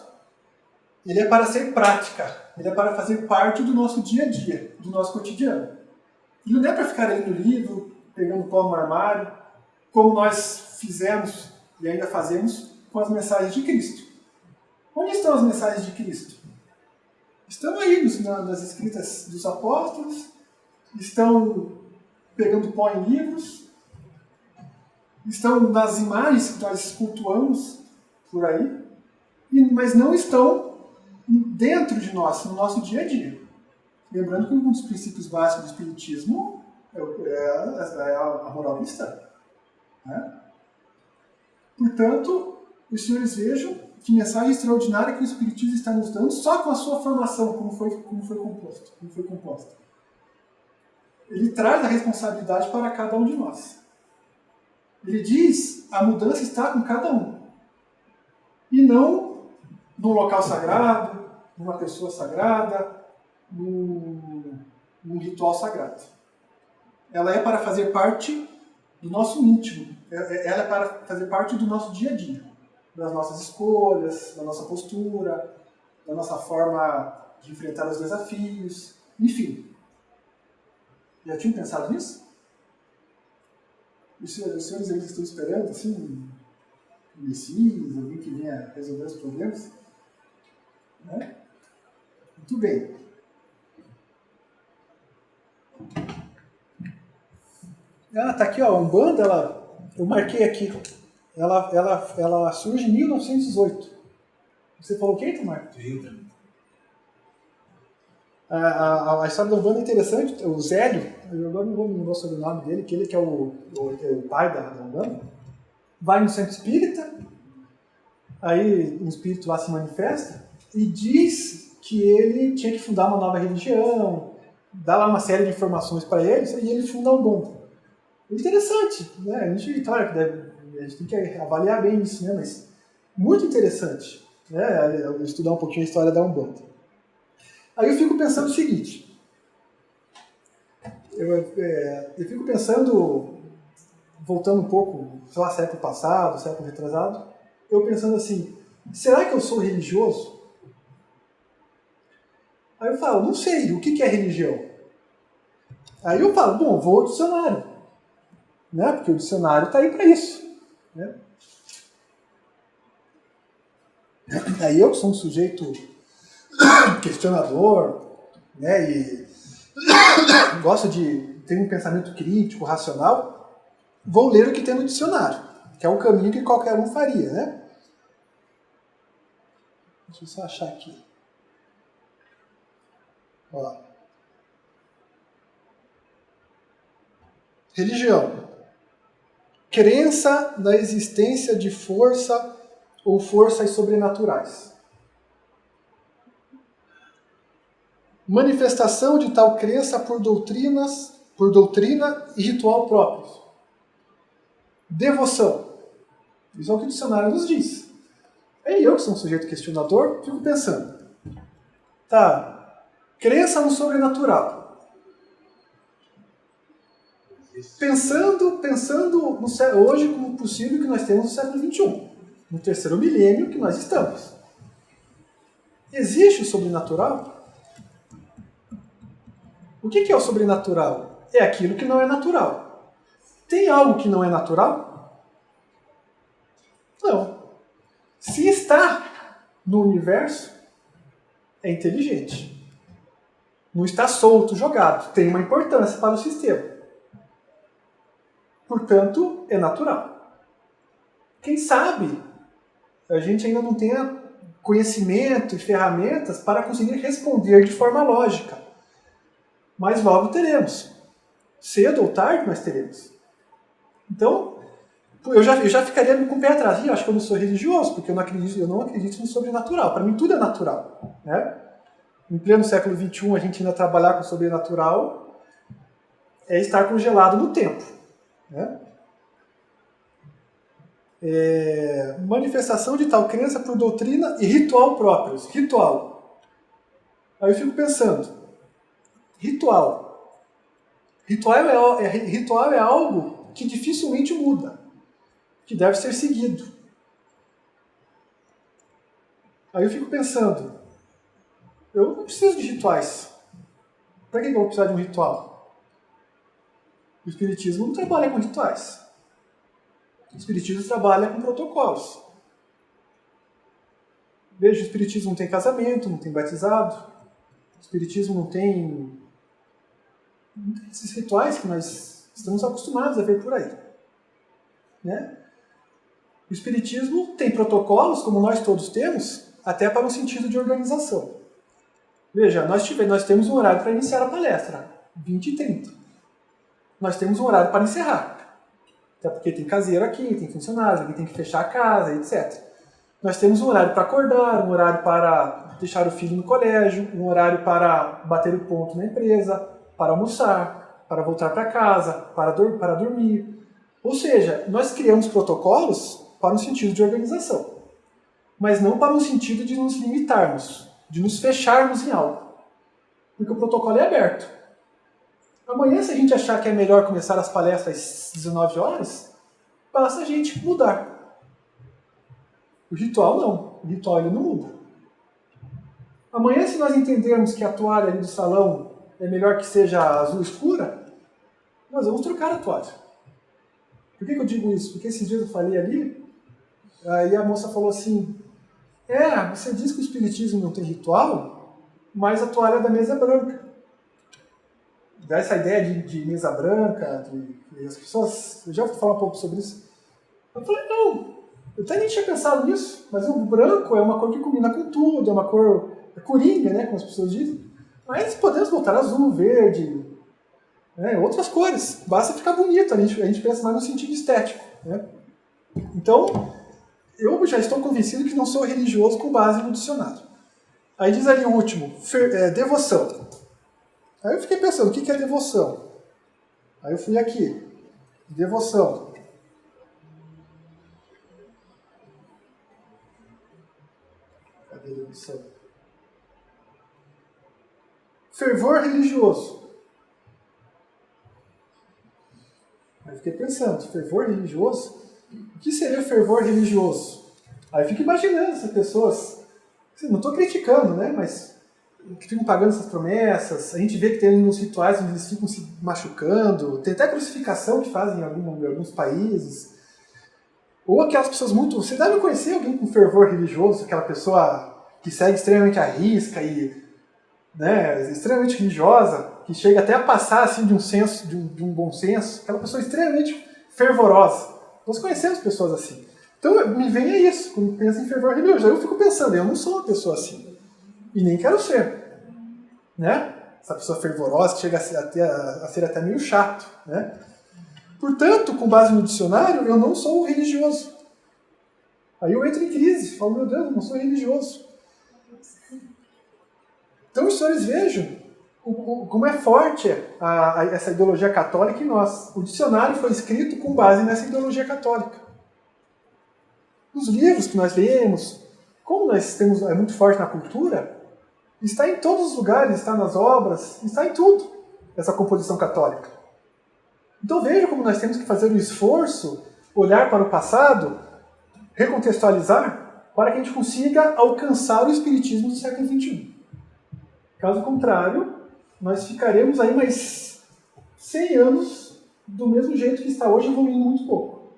S1: Ele é para ser prática, ele é para fazer parte do nosso dia a dia, do nosso cotidiano. Ele não é para ficar lendo livro, pegando pó no armário, como nós fizemos e ainda fazemos com as mensagens de Cristo. Onde estão as mensagens de Cristo? Estão aí nas escritas dos apóstolos, estão pegando pó em livros, estão nas imagens que nós cultuamos por aí, mas não estão dentro de nós, no nosso dia a dia. Lembrando que um dos princípios básicos do Espiritismo é a moral cristã. Né? Portanto, os senhores vejam que mensagem extraordinária que o Espiritismo está nos dando só com a sua formação, como foi composta. Ele traz a responsabilidade para cada um de nós. Ele diz, a mudança está com cada um. E não num local sagrado, numa pessoa sagrada, num ritual sagrado. Ela é para fazer parte do nosso íntimo. Ela é para fazer parte do nosso dia a dia. Das nossas escolhas, da nossa postura, da nossa forma de enfrentar os desafios, enfim. Já tinham pensado nisso? Os senhores eles estão esperando, assim,
S3: Messias, alguém que venha resolver os problemas. Né? Muito bem. Tá aqui, ó, a Umbanda, eu marquei aqui. Ela surge em 1918. Você falou o quê, Tomar?
S4: 30.
S3: A história da Umbanda é interessante. O Zélio, eu agora não vou me lembrar o sobrenome dele, que ele que é o pai da Umbanda, vai no centro espírita, aí um espírito lá se manifesta e diz que ele tinha que fundar uma nova religião, dá lá uma série de informações para eles e ele funda a Umbanda. Interessante, né? A gente tem que avaliar bem isso, né? Mas muito interessante, né? Estudar um pouquinho a história da Umbanda. Aí eu fico pensando o seguinte, eu fico pensando, voltando um pouco, sei lá, século passado, século retrasado, eu pensando assim, será que eu sou religioso? Aí eu falo, não sei, o que é religião? Aí eu falo, bom, vou ao dicionário, né? Porque o dicionário está aí para isso, né? Aí eu que sou um sujeito questionador, né? E gosto de ter um pensamento crítico, racional, vou ler o que tem no dicionário, que é o caminho que qualquer um faria, né? Deixa eu só achar aqui. Ó. Religião. Crença na existência de força ou forças sobrenaturais. Manifestação de tal crença por doutrina e ritual próprios. Devoção. Isso é o que o dicionário nos diz. Aí eu, que sou um sujeito questionador, fico pensando. Tá, crença no sobrenatural. Pensando hoje como possível que nós temos no século XXI, no terceiro milênio que nós estamos. Existe o sobrenatural? O que é o sobrenatural? É aquilo que não é natural. Tem algo que não é natural? Não. Se está no universo, é inteligente. Não está solto, jogado. Tem uma importância para o sistema. Portanto, é natural. Quem sabe a gente ainda não tenha conhecimento e ferramentas para conseguir responder de forma lógica. Mas logo teremos. Cedo ou tarde nós teremos. Então, eu já ficaria com o pé atrás. Eu acho que eu não sou religioso, porque eu não acredito no sobrenatural. Para mim tudo é natural. Né? Em pleno século XXI, a gente ainda trabalhar com o sobrenatural é estar congelado no tempo. Né? Manifestação de tal crença por doutrina e ritual próprios. Ritual. Aí eu fico pensando, ritual. Ritual é algo que dificilmente muda, que deve ser seguido. Aí eu fico pensando, eu não preciso de rituais. Para que eu vou precisar de um ritual? O Espiritismo não trabalha com rituais. O Espiritismo trabalha com protocolos. Veja, o Espiritismo não tem casamento, não tem batizado. O Espiritismo não tem esses rituais que nós estamos acostumados a ver por aí. Né? O Espiritismo tem protocolos, como nós todos temos, até para um sentido de organização. Veja, nós temos um horário para iniciar a palestra, 20h30. Nós temos um horário para encerrar. Até porque tem caseiro aqui, tem funcionários, alguém tem que fechar a casa, etc. Nós temos um horário para acordar, um horário para deixar o filho no colégio, um horário para bater o ponto na empresa, para almoçar, para voltar para casa, para dormir. Ou seja, nós criamos protocolos para um sentido de organização, mas não para um sentido de nos limitarmos, de nos fecharmos em algo. Porque o protocolo é aberto. Amanhã, se a gente achar que é melhor começar as palestras às 19 horas, basta a gente mudar. O ritual não. O ritual ele não muda. Amanhã, se nós entendermos que a toalha ali do salão é melhor que seja azul escura, nós vamos trocar a toalha. Por que eu digo isso? Porque esses dias eu falei ali, Aí a moça falou assim, você diz que o espiritismo não tem ritual, mas a toalha da mesa é branca. Dá essa ideia de mesa branca, e as pessoas... Eu já vou falar um pouco sobre isso. Eu falei, não, eu até nem tinha pensado nisso, mas o branco é uma cor que combina com tudo, é uma cor coringa, né, como as pessoas dizem. Mas podemos botar azul, verde, né, outras cores. Basta ficar bonito, a gente pensa mais no sentido estético. Né? Então, eu já estou convencido que não sou religioso com base no dicionário. Aí diz ali o último, devoção. Aí eu fiquei pensando, o que é devoção? Aí eu fui aqui, devoção. Cadê devoção? Fervor religioso. Aí eu fiquei pensando, fervor religioso? O que seria fervor religioso? Aí eu fico imaginando essas pessoas, não estou criticando, né, mas que ficam pagando essas promessas, a gente vê que tem uns rituais onde eles ficam se machucando, tem até crucificação que fazem em alguns países, ou aquelas pessoas muito... Você deve conhecer alguém com fervor religioso, aquela pessoa que segue extremamente à risca e, né, extremamente religiosa, que chega até a passar assim, de um senso, de um bom senso, aquela pessoa extremamente fervorosa. Nós conhecemos pessoas assim. Então me vem a isso, quando pensa em fervor religioso. Aí eu fico pensando, eu não sou uma pessoa assim. E nem quero ser. Né? Essa pessoa fervorosa que chega a ser até meio chato. Né? Portanto, com base no dicionário, eu não sou um religioso. Aí eu entro em crise, falo, meu Deus, eu não sou religioso. Então os senhores vejam como é forte essa ideologia católica em nós. O dicionário foi escrito com base nessa ideologia católica. Os livros que nós lemos, como nós temos, é muito forte na cultura, está em todos os lugares, está nas obras, está em tudo, essa composição católica. Então veja como nós temos que fazer um esforço, olhar para o passado, recontextualizar, para que a gente consiga alcançar o espiritismo do século XXI. Caso contrário, nós ficaremos aí mais 100 anos do mesmo jeito que está hoje, evoluindo muito pouco.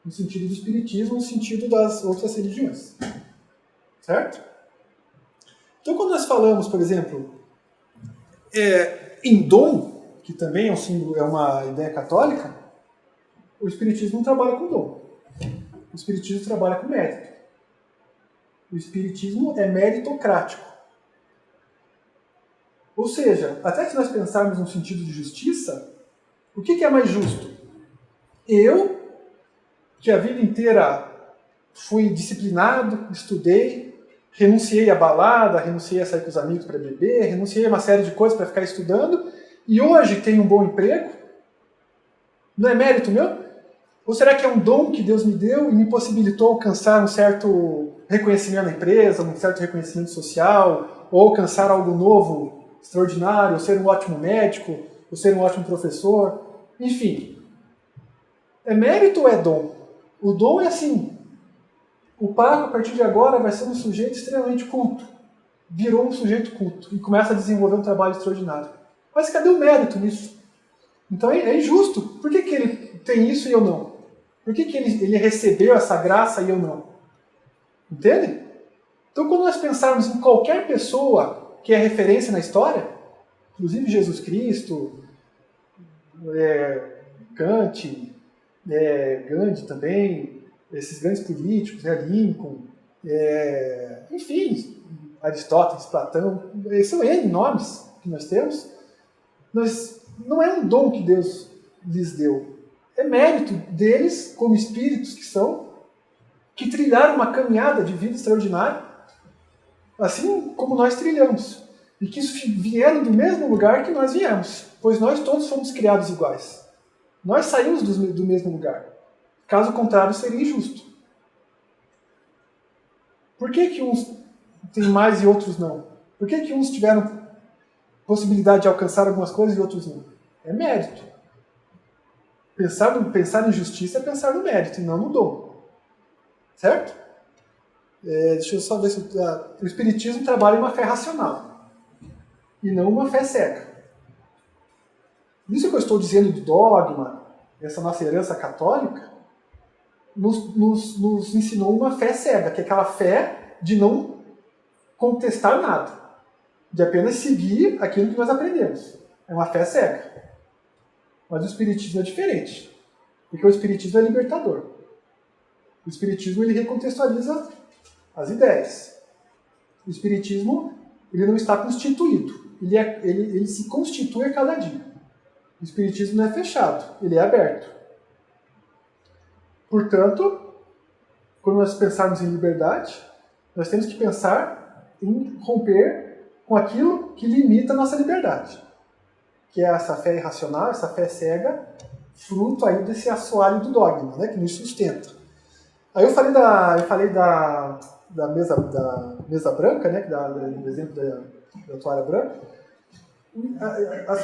S3: No sentido do espiritismo, no sentido das outras religiões. Certo? Então, quando nós falamos, por exemplo, em dom, que também é um símbolo, é uma ideia católica, o espiritismo não trabalha com dom. O espiritismo trabalha com mérito. O espiritismo é meritocrático. Ou seja, até que nós pensarmos no sentido de justiça, o que é mais justo? Eu, que a vida inteira fui disciplinado, estudei, renunciei à balada, renunciei a sair com os amigos para beber, renunciei a uma série de coisas para ficar estudando, e hoje tenho um bom emprego? Não é mérito meu? Ou será que é um dom que Deus me deu e me possibilitou alcançar um certo reconhecimento na empresa, um certo reconhecimento social, ou alcançar algo novo, extraordinário, ou ser um ótimo médico, ou ser um ótimo professor? Enfim, é mérito ou é dom? O dom é assim, o Paco, a partir de agora, vai ser um sujeito extremamente culto. Virou um sujeito culto e começa a desenvolver um trabalho extraordinário. Mas cadê o mérito nisso? Então é injusto. Por que ele tem isso e eu não? Por que ele recebeu essa graça e eu não? Entende? Então quando nós pensarmos em qualquer pessoa que é referência na história, inclusive Jesus Cristo, Kant, Gandhi também, esses grandes políticos, Lincoln, enfim, Aristóteles, Platão, são N nomes que nós temos. Não é um dom que Deus lhes deu. É mérito deles, como espíritos que são, que trilharam uma caminhada de vida extraordinária, assim como nós trilhamos. E que vieram do mesmo lugar que nós viemos, pois nós todos fomos criados iguais. Nós saímos do mesmo lugar. Caso contrário, seria injusto. Por que uns têm mais e outros não? Por que uns tiveram possibilidade de alcançar algumas coisas e outros não? É mérito. Pensar em justiça é pensar no mérito e não no dom. Certo? Deixa eu só ver se... o Espiritismo trabalha em uma fé racional e não uma fé cega. Isso que eu estou dizendo do dogma, essa nossa herança católica, nos ensinou uma fé cega, que é aquela fé de não contestar nada, de apenas seguir aquilo que nós aprendemos. É uma fé cega. Mas o Espiritismo é diferente, porque o Espiritismo é libertador. O Espiritismo ele recontextualiza as ideias. O Espiritismo ele não está constituído, ele se constitui a cada dia. O Espiritismo não é fechado, ele é aberto. Portanto, quando nós pensarmos em liberdade, nós temos que pensar em romper com aquilo que limita a nossa liberdade, que é essa fé irracional, essa fé cega, fruto aí desse assoalho do dogma, né, que nos sustenta. Aí eu falei da mesa branca, né, do exemplo da toalha branca.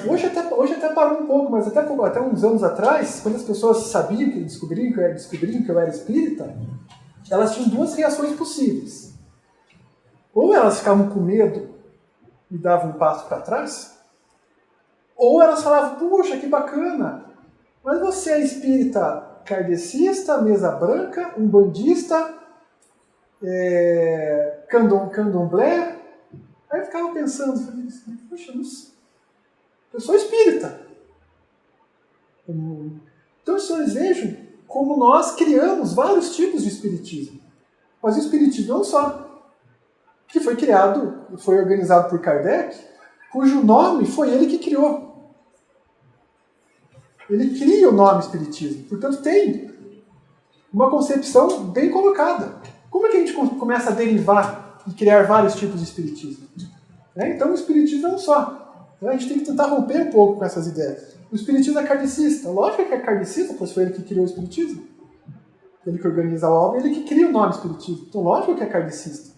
S3: Hoje até parou um pouco, mas até uns anos atrás, quando as pessoas sabiam, descobriram que eu era espírita, elas tinham duas reações possíveis. Ou elas ficavam com medo e davam um passo para trás, ou elas falavam, puxa, que bacana, mas você é espírita kardecista, mesa branca, umbandista, candomblé. Aí eu ficava pensando, puxa, eu sou espírita. Então, os senhores vejam como nós criamos vários tipos de espiritismo. Mas o espiritismo é um só, que foi criado, foi organizado por Kardec, cujo nome foi ele que criou. Ele cria o nome espiritismo. Portanto, tem uma concepção bem colocada. Como é que a gente começa a derivar e criar vários tipos de espiritismo? Então, o espiritismo é um só. A gente tem que tentar romper um pouco com essas ideias. O espiritismo é kardecista. Lógico que é kardecista, pois foi ele que criou o espiritismo. Ele que organiza a obra, ele que cria o nome espiritismo. Então, lógico que é kardecista.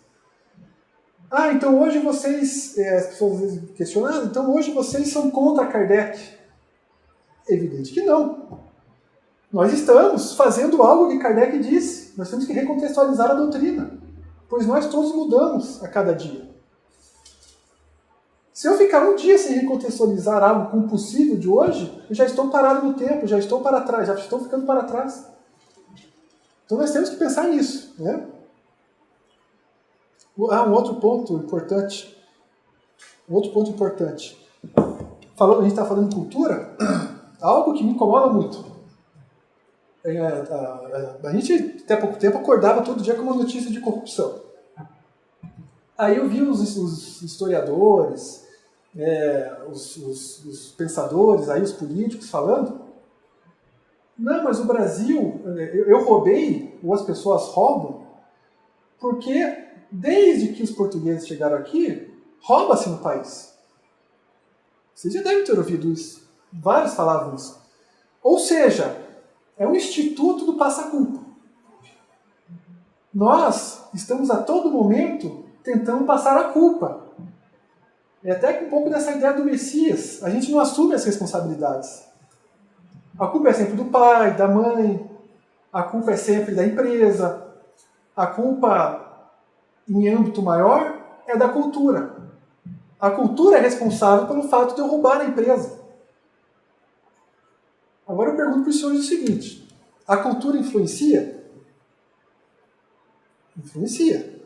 S3: Então hoje vocês, as pessoas às vezes questionam, então hoje vocês são contra Kardec. Evidente que não. Nós estamos fazendo algo que Kardec disse. Nós temos que recontextualizar a doutrina, pois nós todos mudamos a cada dia. Se eu ficar um dia sem recontextualizar algo com o possível de hoje, eu já estou parado no tempo, já estou para trás, já estou ficando para trás. Então nós temos que pensar nisso, né? Um outro ponto importante. A gente está falando de cultura, algo que me incomoda muito. A gente, até pouco tempo, acordava todo dia com uma notícia de corrupção. Aí eu vi os historiadores, os pensadores, aí os políticos falando, não, mas o Brasil, eu roubei, ou as pessoas roubam, porque desde que os portugueses chegaram aqui, rouba-se no país. Vocês já devem ter ouvido isso. Vários falavam isso. Ou seja, é um instituto do passa-culpa. Nós estamos a todo momento tentando passar a culpa. E até com um pouco dessa ideia do Messias, a gente não assume as responsabilidades. A culpa é sempre do pai, da mãe, a culpa é sempre da empresa, a culpa, em âmbito maior, é da cultura. A cultura é responsável pelo fato de eu roubar a empresa. Agora eu pergunto para os senhores o seguinte, a cultura influencia? Influencia.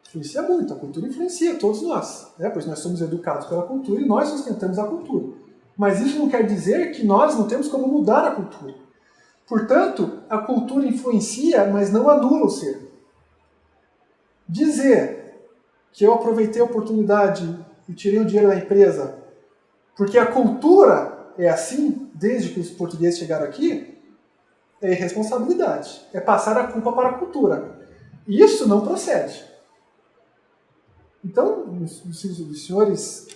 S3: Influencia muito, a cultura influencia todos nós, pois nós somos educados pela cultura e nós sustentamos a cultura. Mas isso não quer dizer que nós não temos como mudar a cultura. Portanto, a cultura influencia, mas não anula o ser. Dizer que eu aproveitei a oportunidade e tirei o dinheiro da empresa porque a cultura é assim, desde que os portugueses chegaram aqui, é irresponsabilidade. É passar a culpa para a cultura. Isso não procede. Então, se os senhores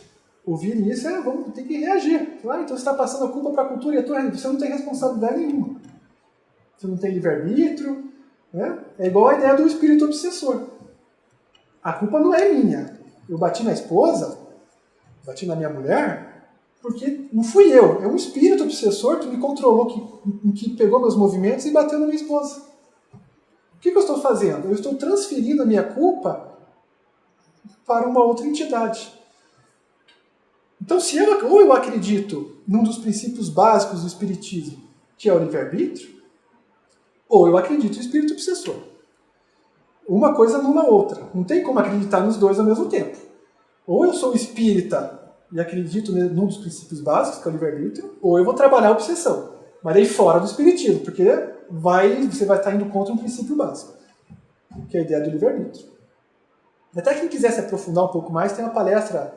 S3: ouvirem isso, vamos ter que reagir. Então você está passando a culpa para a cultura e você não tem responsabilidade nenhuma. Você não tem livre-arbítrio. É igual a ideia do espírito obsessor. A culpa não é minha. Eu bati na esposa, bati na minha mulher, porque não fui eu. É um espírito obsessor que me controlou, que pegou meus movimentos e bateu na minha esposa. O que eu estou fazendo? Eu estou transferindo a minha culpa para uma outra entidade. Então, ou eu acredito num dos princípios básicos do espiritismo, que é o livre-arbítrio, ou eu acredito no espírito obsessor. Uma coisa numa outra. Não tem como acreditar nos dois ao mesmo tempo. Ou eu sou espírita e acredito num dos princípios básicos, que é o livre-arbítrio, ou eu vou trabalhar a obsessão. Mas aí fora do espiritismo, porque você vai estar indo contra um princípio básico, que é a ideia do livre-arbítrio. Até quem quiser se aprofundar um pouco mais, tem uma palestra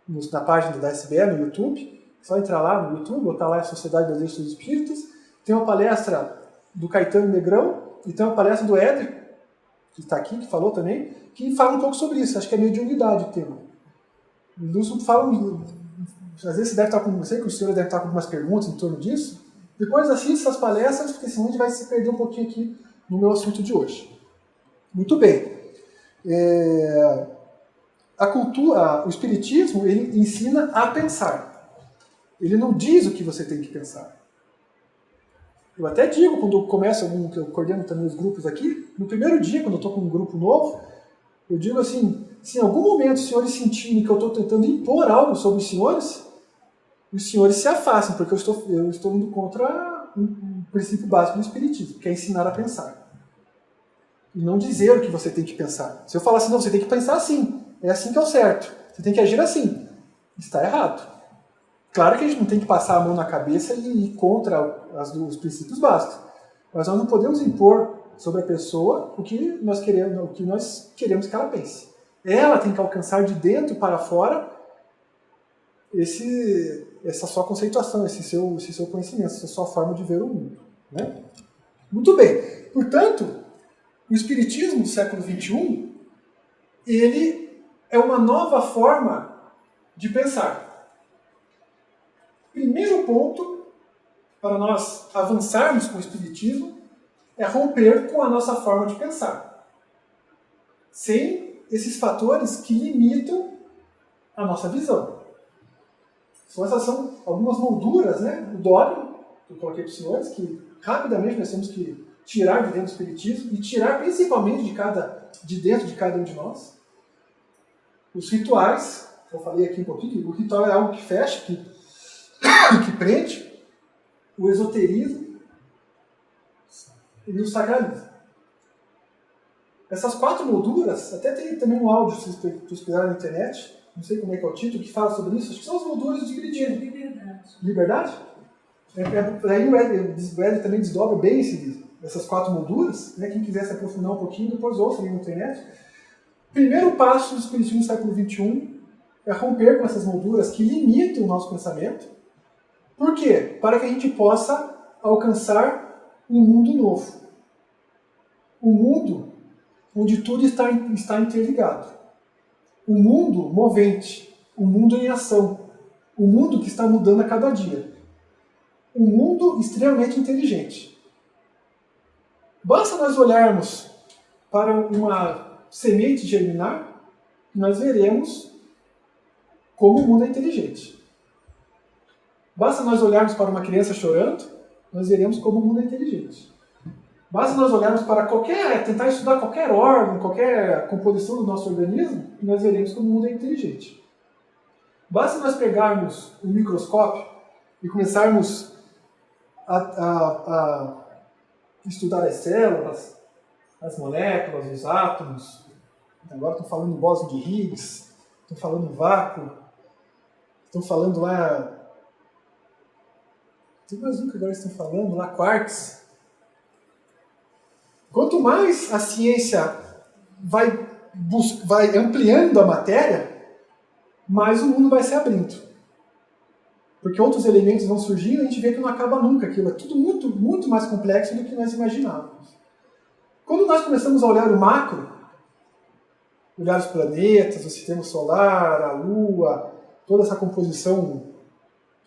S3: na página da SBE, no YouTube. É só entrar lá no YouTube, botar lá a Sociedade Brasileira dos Espíritos. Tem uma palestra do Caetano Negrão e tem uma palestra do Éder, que está aqui, que falou também, que fala um pouco sobre isso. Acho que é mediunidade o tema. O Lúcio fala, às vezes você deve estar com você, que o senhor deve estar com algumas perguntas em torno disso. Depois assista essas palestras, porque senão a gente vai se perder um pouquinho aqui no meu assunto de hoje. Muito bem. O espiritismo, ele ensina a pensar. Ele não diz o que você tem que pensar. Eu até digo, quando eu começo, que eu coordeno também os grupos aqui, no primeiro dia, quando eu estou com um grupo novo, eu digo assim, se em algum momento os senhores sentirem que eu estou tentando impor algo sobre os senhores se afastem, porque eu estou indo contra um princípio básico do espiritismo, que é ensinar a pensar. E não dizer o que você tem que pensar. Se eu falar assim, não, você tem que pensar assim, é assim que é o certo, você tem que agir assim, está errado. Claro que a gente não tem que passar a mão na cabeça e ir contra os princípios básicos, mas nós não podemos impor sobre a pessoa o que nós queremos que ela pense. Ela tem que alcançar de dentro para fora essa sua conceituação, esse seu conhecimento, essa sua forma de ver o mundo. Né? Muito bem. Portanto, o Espiritismo do século XXI, ele é uma nova forma de pensar. Primeiro ponto para nós avançarmos com o Espiritismo é romper com a nossa forma de pensar. Sem esses fatores que limitam a nossa visão. Essas são algumas molduras, né, do dogma que eu coloquei para os senhores, que rapidamente nós temos que tirar de dentro do Espiritismo e tirar principalmente de dentro de cada um de nós. Os rituais, eu falei aqui um pouquinho, o ritual é algo que fecha, que prende, o esoterismo e o sacralismo. Essas 4 molduras, até tem também um áudio, se vocês pesquisarem na internet, não sei como é que é o título, que fala sobre isso, acho que são as molduras do Espiritismo.
S2: Liberdade.
S3: Liberdade? Aí o Éder também desdobra bem essas 4 molduras, né? Quem quiser se aprofundar um pouquinho, depois ouça ali na internet. Primeiro passo do Espiritismo do século XXI é romper com essas molduras que limitam o nosso pensamento. Por quê? Para que a gente possa alcançar um mundo novo. Um mundo onde tudo está interligado. Um mundo movente. Um mundo em ação. Um mundo que está mudando a cada dia. Um mundo extremamente inteligente. Basta nós olharmos para uma semente germinar, nós veremos como o mundo é inteligente. Basta nós olharmos para uma criança chorando, nós veremos como o mundo é inteligente. Basta nós olharmos para tentar estudar qualquer órgão, qualquer composição do nosso organismo, e nós veremos como o mundo é inteligente. Basta nós pegarmos um microscópio e começarmos a estudar as células, as moléculas, os átomos. Agora estão falando em bóson de Higgs, estão falando em vácuo, estão falando lá... Tem mais um que agora estão falando, lá, quarks. Quanto mais a ciência vai ampliando a matéria, mais o mundo vai se abrindo. Porque outros elementos vão surgindo e a gente vê que não acaba nunca aquilo. É tudo muito, muito mais complexo do que nós imaginávamos. Quando nós começamos a olhar o macro, olhar os planetas, o sistema solar, a Lua, toda essa composição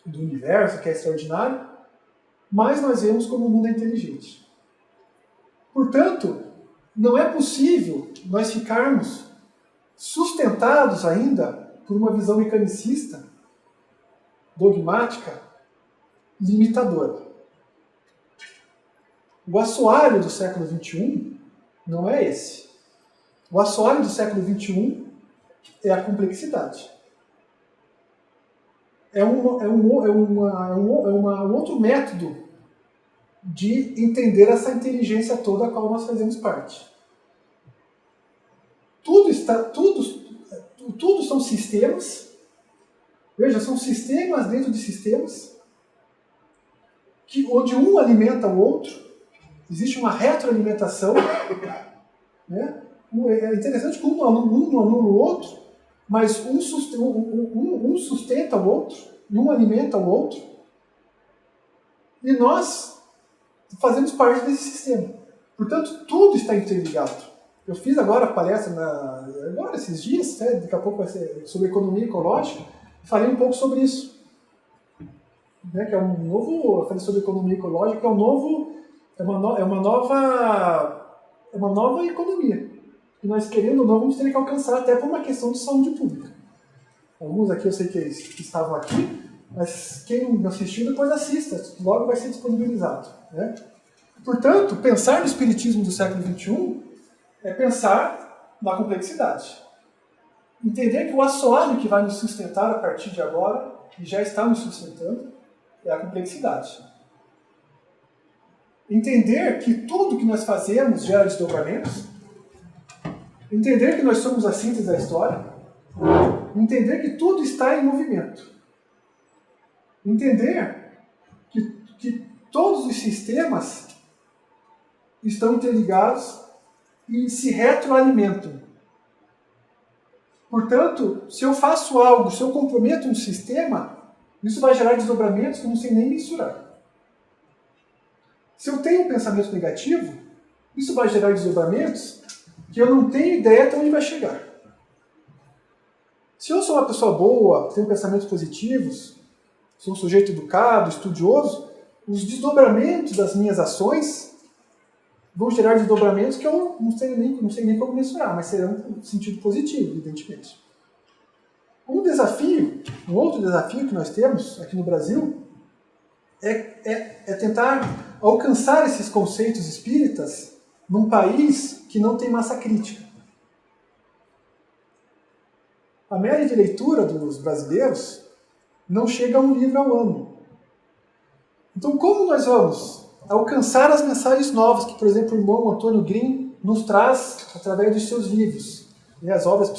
S3: do universo, que é extraordinário, mais nós vemos como o mundo é inteligente. Portanto, não é possível nós ficarmos sustentados ainda por uma visão mecanicista, dogmática, limitadora. O assoalho do século XXI não é esse. O assoalho do século XXI é a complexidade. É um outro método de entender essa inteligência toda a qual nós fazemos parte. Tudo são sistemas. Veja, são sistemas dentro de sistemas, onde um alimenta o outro. Existe uma retroalimentação. Né? É interessante que um não anula o outro, mas um sustenta o outro, e um alimenta o outro. E nós fazemos parte desse sistema. Portanto, tudo está interligado. Eu fiz agora a palestra, agora esses dias, né? Daqui a pouco vai ser sobre economia ecológica, falei um pouco sobre isso. Né? Que é um novo, eu falei sobre economia ecológica, que é uma nova economia. E nós, querendo ou não, vamos ter que alcançar até por uma questão de saúde pública. Alguns aqui eu sei que estavam aqui, mas quem não assistiu, depois assista, logo vai ser disponibilizado. Né? Portanto, pensar no espiritismo do século XXI é pensar na complexidade. Entender que o assoalho que vai nos sustentar a partir de agora, e já está nos sustentando, é a complexidade. Entender que tudo que nós fazemos gera desdobramentos. Entender que nós somos a síntese da história. Entender que tudo está em movimento. Entender que todos os sistemas estão interligados e se retroalimentam. Portanto, se eu faço algo, se eu comprometo um sistema, isso vai gerar desdobramentos que eu não sei nem mensurar. Se eu tenho um pensamento negativo, isso vai gerar desdobramentos que eu não tenho ideia de onde vai chegar. Se eu sou uma pessoa boa, tenho pensamentos positivos, sou um sujeito educado, estudioso, os desdobramentos das minhas ações vão gerar desdobramentos que eu não sei nem como mensurar, mas serão no sentido positivo, evidentemente. Um outro desafio que nós temos aqui no Brasil é tentar alcançar esses conceitos espíritas num país que não tem massa crítica. A média de leitura dos brasileiros não chega a um livro ao ano. Então, como nós vamos alcançar as mensagens novas que, por exemplo, o irmão Antônio Green nos traz através dos seus livros, né, as obras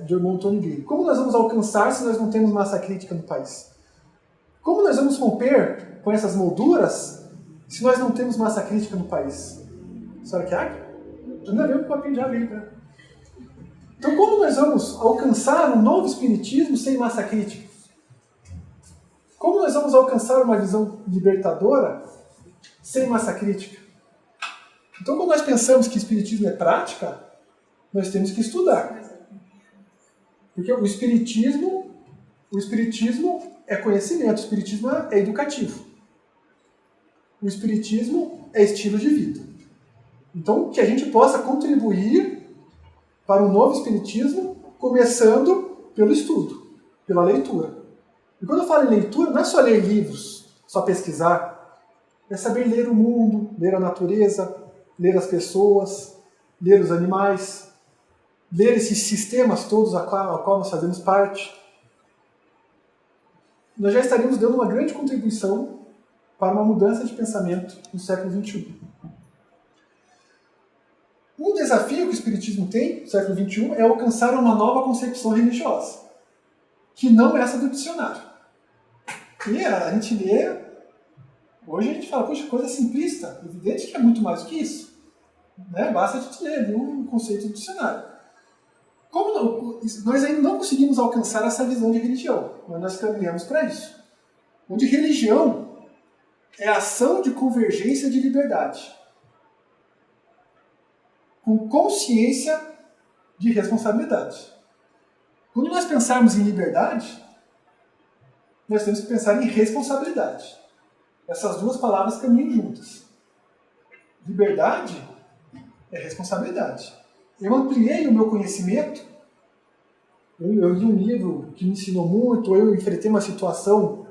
S3: do irmão Antônio Green? Como nós vamos alcançar se nós não temos massa crítica no país? Como nós vamos romper com essas molduras se nós não temos massa crítica no país? A senhora quer? Ainda veio com o papinho já veio, né? Então, como nós vamos alcançar um novo espiritismo sem massa crítica? Como nós vamos alcançar uma visão libertadora sem massa crítica? Então, quando nós pensamos que espiritismo é prática, nós temos que estudar. Porque o espiritismo é conhecimento, o espiritismo é educativo. O espiritismo é estilo de vida. Então, que a gente possa contribuir para um novo espiritismo, começando pelo estudo, pela leitura. E quando eu falo em leitura, não é só ler livros, só pesquisar. É saber ler o mundo, ler a natureza, ler as pessoas, ler os animais, ler esses sistemas todos a qual nós fazemos parte. Nós já estaríamos dando uma grande contribuição para uma mudança de pensamento no século XXI. Um desafio que o Espiritismo tem no século XXI é alcançar uma nova concepção religiosa, que não é essa do dicionário. E a gente lê, hoje a gente fala, poxa, coisa simplista, evidente que é muito mais do que isso. Né? Basta a gente ler um conceito do dicionário. Nós ainda não conseguimos alcançar essa visão de religião, mas nós caminhamos para isso. Onde religião é a ação de convergência de liberdade, com consciência de responsabilidade. Quando nós pensarmos em liberdade, nós temos que pensar em responsabilidade. Essas duas palavras caminham juntas. Liberdade é responsabilidade. Eu ampliei o meu conhecimento, eu li um livro que me ensinou muito, eu enfrentei uma situação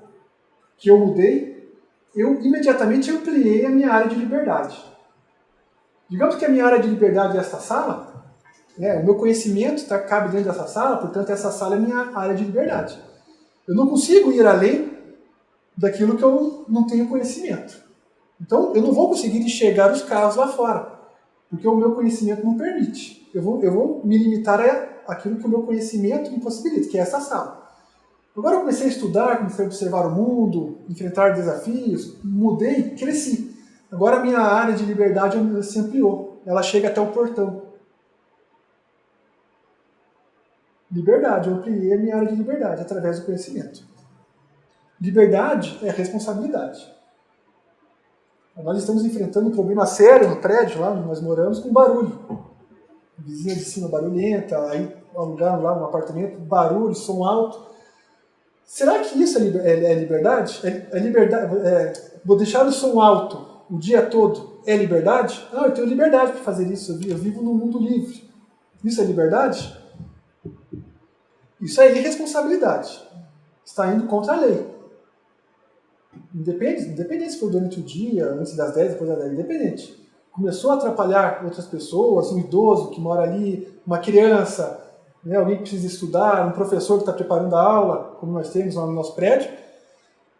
S3: que eu mudei, eu imediatamente ampliei a minha área de liberdade. Digamos que a minha área de liberdade é esta sala, né, o meu conhecimento cabe dentro dessa sala, portanto essa sala é a minha área de liberdade. Eu não consigo ir além daquilo que eu não tenho conhecimento. Então, eu não vou conseguir enxergar os carros lá fora, porque o meu conhecimento não permite. Eu vou me limitar àquilo que o meu conhecimento me possibilita, que é essa sala. Agora eu comecei a estudar, comecei a observar o mundo, enfrentar desafios, mudei, cresci. Agora a minha área de liberdade se ampliou. Ela chega até o portão. Liberdade, eu ampliei a minha área de liberdade através do conhecimento. Liberdade é responsabilidade. Nós estamos enfrentando um problema sério no prédio, lá onde nós moramos, com barulho. Vizinha de cima barulhenta, aí alugaram lá um apartamento, barulho, som alto. Será que isso é liberdade? Vou deixar o som alto o dia todo, é liberdade? Não, eu tenho liberdade para fazer isso, eu vivo num mundo livre. Isso é liberdade? Isso é irresponsabilidade. Está indo contra a lei. Independente se for durante o dia, antes das 10, depois das 10, independente. Começou a atrapalhar outras pessoas, um idoso que mora ali, uma criança, né, alguém que precisa estudar, um professor que está preparando a aula, como nós temos lá no nosso prédio,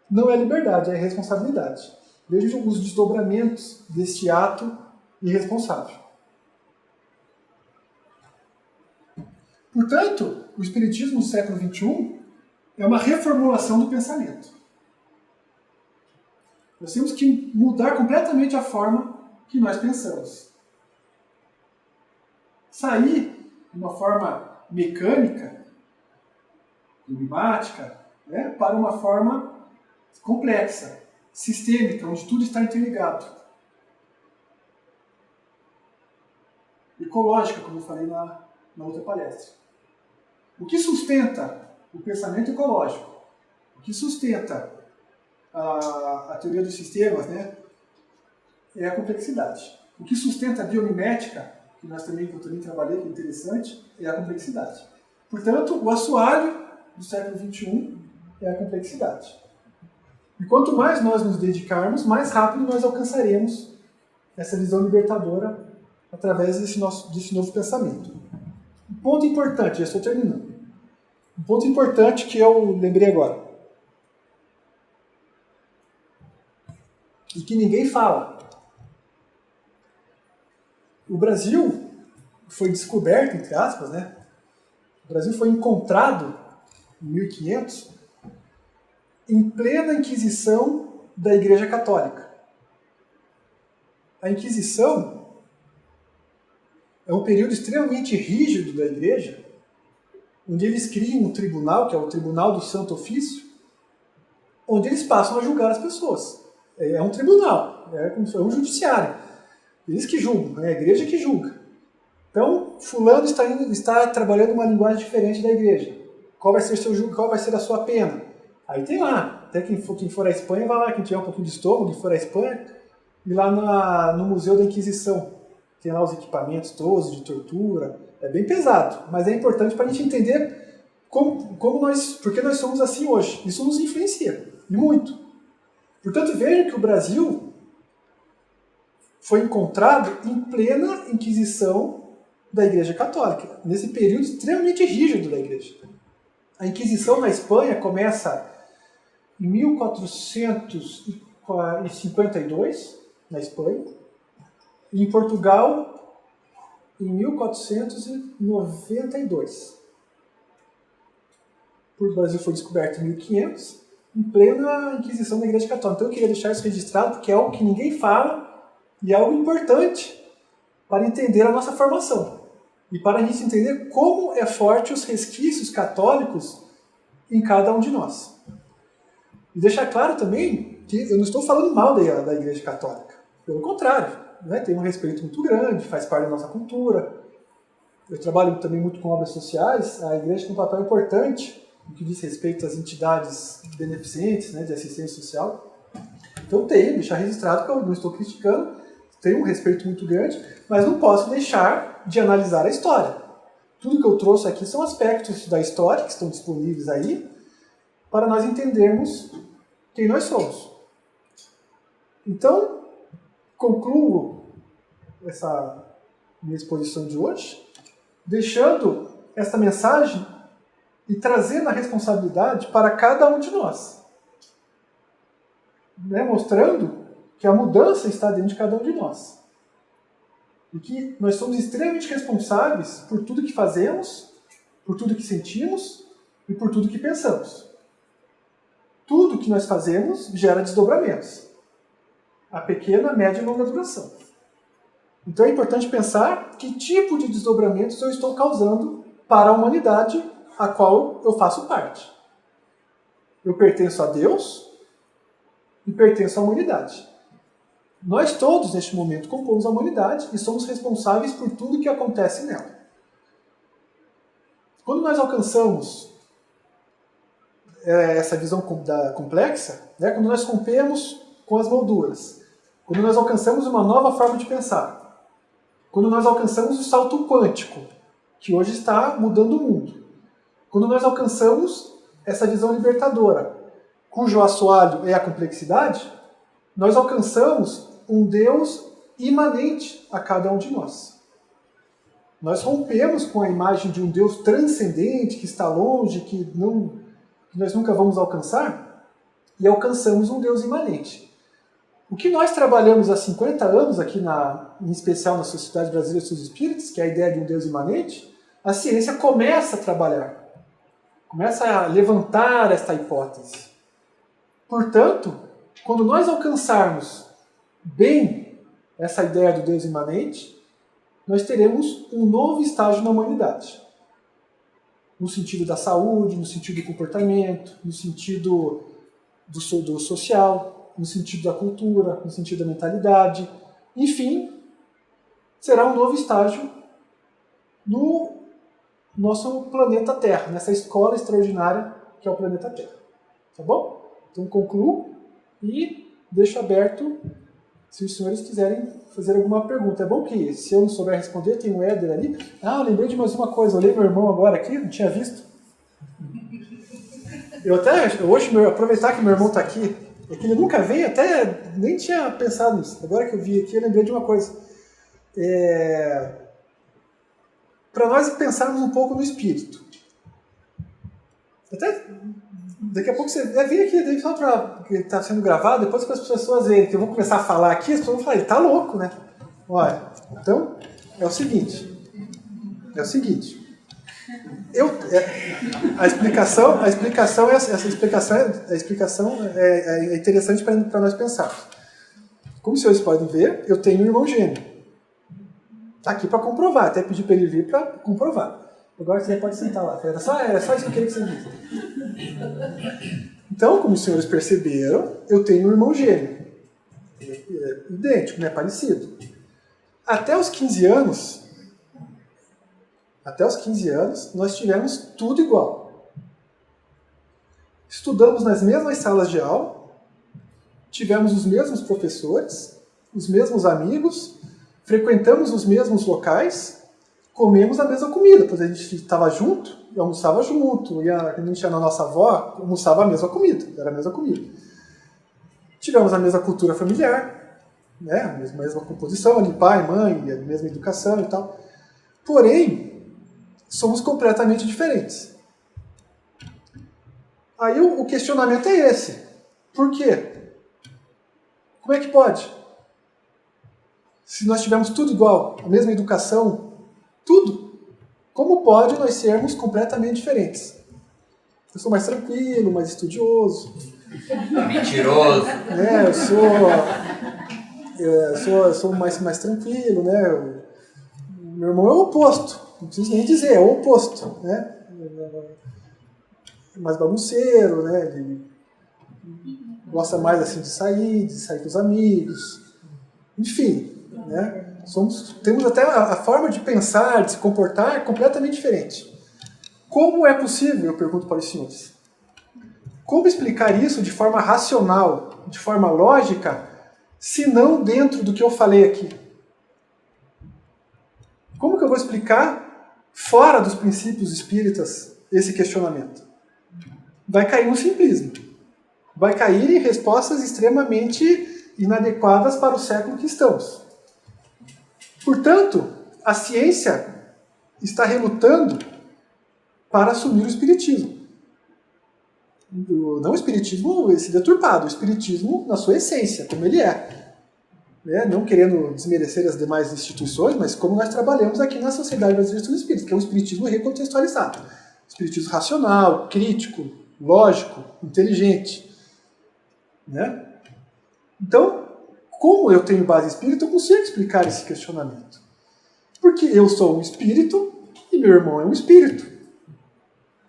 S3: não é liberdade, é responsabilidade. Veja os desdobramentos deste ato irresponsável. Portanto, o Espiritismo do século XXI é uma reformulação do pensamento. Nós temos que mudar completamente a forma que nós pensamos. Sair de uma forma mecânica, dogmática, né, para uma forma complexa, sistêmica, onde tudo está interligado. Ecológica, como eu falei na outra palestra. O que sustenta o pensamento ecológico? O que sustenta a teoria dos sistemas, né, é a complexidade. O que sustenta a biomimética, que eu também trabalhei, que é interessante, é a complexidade. Portanto, o assoalho do século XXI é a complexidade. E quanto mais nós nos dedicarmos, mais rápido nós alcançaremos essa visão libertadora através desse novo pensamento. Um ponto importante, já estou terminando. Um ponto importante que eu lembrei agora. E que ninguém fala. O Brasil foi descoberto, entre aspas, né? O Brasil foi encontrado em 1500 em plena Inquisição da Igreja Católica. A Inquisição é um período extremamente rígido da Igreja, onde eles criam um tribunal, que é o Tribunal do Santo Ofício, onde eles passam a julgar as pessoas. É um tribunal, é um judiciário. Eles que julgam, é a igreja que julga. Então, fulano está trabalhando uma linguagem diferente da igreja. Qual vai ser seu julgo? Qual vai ser a sua pena? Aí tem lá, até quem for à Espanha, vai lá, quem tiver um pouquinho de estômago, quem for à Espanha, e lá no Museu da Inquisição. Tem lá os equipamentos todos de tortura. É bem pesado, mas é importante para a gente entender por que nós somos assim hoje. Isso nos influencia, e muito. Portanto, vejam que o Brasil foi encontrado em plena Inquisição da Igreja Católica, nesse período extremamente rígido da Igreja. A Inquisição na Espanha começa em 1452, na Espanha, e em Portugal, em 1492. O Brasil foi descoberto em 1500, em plena Inquisição da Igreja Católica. Então eu queria deixar isso registrado, porque é algo que ninguém fala e é algo importante para entender a nossa formação e para a gente entender como é forte os resquícios católicos em cada um de nós. E deixar claro também que eu não estou falando mal da Igreja Católica. Pelo contrário, né, tem um respeito muito grande, faz parte da nossa cultura. Eu trabalho também muito com obras sociais. A Igreja tem um papel importante no que diz respeito às entidades beneficentes, né, de assistência social. Então deixar registrado que eu não estou criticando, tenho um respeito muito grande, mas não posso deixar de analisar a história. Tudo que eu trouxe aqui são aspectos da história que estão disponíveis aí para nós entendermos quem nós somos. Então, concluo essa minha exposição de hoje, deixando esta mensagem e trazendo a responsabilidade para cada um de nós. né, mostrando que a mudança está dentro de cada um de nós. E que nós somos extremamente responsáveis por tudo que fazemos, por tudo que sentimos e por tudo que pensamos. Tudo que nós fazemos gera desdobramentos. A pequena, média e longa duração. Então é importante pensar que tipo de desdobramentos eu estou causando para a humanidade a qual eu faço parte. Eu pertenço a Deus e pertenço à humanidade. Nós todos, neste momento, compomos a humanidade e somos responsáveis por tudo que acontece nela. Quando nós alcançamos essa visão complexa, né, quando nós rompemos com as molduras, quando nós alcançamos uma nova forma de pensar, quando nós alcançamos o salto quântico, que hoje está mudando o mundo, quando nós alcançamos essa visão libertadora, cujo assoalho é a complexidade, nós alcançamos um Deus imanente a cada um de nós. Nós rompemos com a imagem de um Deus transcendente, que está longe, que nós nunca vamos alcançar, e alcançamos um Deus imanente. O que nós trabalhamos há 50 anos aqui, em especial na Sociedade Brasileira dos Espíritos, que é a ideia de um Deus imanente, a ciência começa a trabalhar, começa a levantar esta hipótese. Portanto, quando nós alcançarmos bem essa ideia do Deus imanente, nós teremos um novo estágio na humanidade. No sentido da saúde, no sentido do comportamento, no sentido do social, no sentido da cultura, no sentido da mentalidade. Enfim, será um novo estágio no nosso planeta Terra, nessa escola extraordinária que é o planeta Terra. Tá bom? Então concluo e deixo aberto se os senhores quiserem fazer alguma pergunta. É bom que, se eu não souber responder, tem o Éder ali. Ah, eu lembrei de mais uma coisa. Eu olhei meu irmão agora aqui, não tinha visto. Eu até, hoje, aproveitar que meu irmão está aqui, é que ele nunca veio, até nem tinha pensado nisso. Agora que eu vi aqui, eu lembrei de uma coisa. Para nós pensarmos um pouco no espírito. Até daqui a pouco você vem aqui, só para que está sendo gravado, depois que as pessoas verem que eu vou começar a falar aqui, as pessoas vão falar, ele está louco, né? Olha, então, é o seguinte, a explicação é interessante para nós pensarmos. Como os senhores podem ver, eu tenho um irmão gêmeo. Está aqui para comprovar, até pedi para ele vir para comprovar. Agora você pode sentar lá. Era só isso que eu queria que você visse. Então, como os senhores perceberam, eu tenho um irmão gêmeo. Idêntico, né? Parecido. Até os 15 anos, nós tivemos tudo igual. Estudamos nas mesmas salas de aula, tivemos os mesmos professores, os mesmos amigos, frequentamos os mesmos locais, comemos a mesma comida, pois a gente estava junto e almoçava junto, e a gente ia na nossa avó, almoçava a mesma comida, era a mesma comida. Tivemos a mesma cultura familiar, né? A mesma composição ali, pai, mãe, a mesma educação e tal. Porém, somos completamente diferentes. Aí o questionamento é esse. Por quê? Como é que pode? Se nós tivermos tudo igual, a mesma educação, tudo, como pode nós sermos completamente diferentes? Eu sou mais tranquilo, mais estudioso.
S4: Mentiroso.
S3: Né? Eu sou mais tranquilo, né? Meu irmão é o oposto, não preciso nem dizer, é o oposto, né? É mais bagunceiro, né? Ele gosta mais assim de sair com os amigos, enfim, né? Temos até a forma de pensar, de se comportar completamente diferente. Como é possível, eu pergunto para os senhores, como explicar isso de forma racional, de forma lógica, se não dentro do que eu falei aqui? Como que eu vou explicar, fora dos princípios espíritas, esse questionamento? Vai cair no simplismo. Vai cair em respostas extremamente inadequadas para o século que estamos. Portanto, a ciência está relutando para assumir o espiritismo. Não o espiritismo esse deturpado, o espiritismo na sua essência, como ele é. Não querendo desmerecer as demais instituições, mas como nós trabalhamos aqui na Sociedade Brasileira de Estudos Espíritas, que é um espiritismo recontextualizado. Espiritismo racional, crítico, lógico, inteligente. Né? Então, como eu tenho base espírita, eu consigo explicar esse questionamento. Porque eu sou um espírito e meu irmão é um espírito.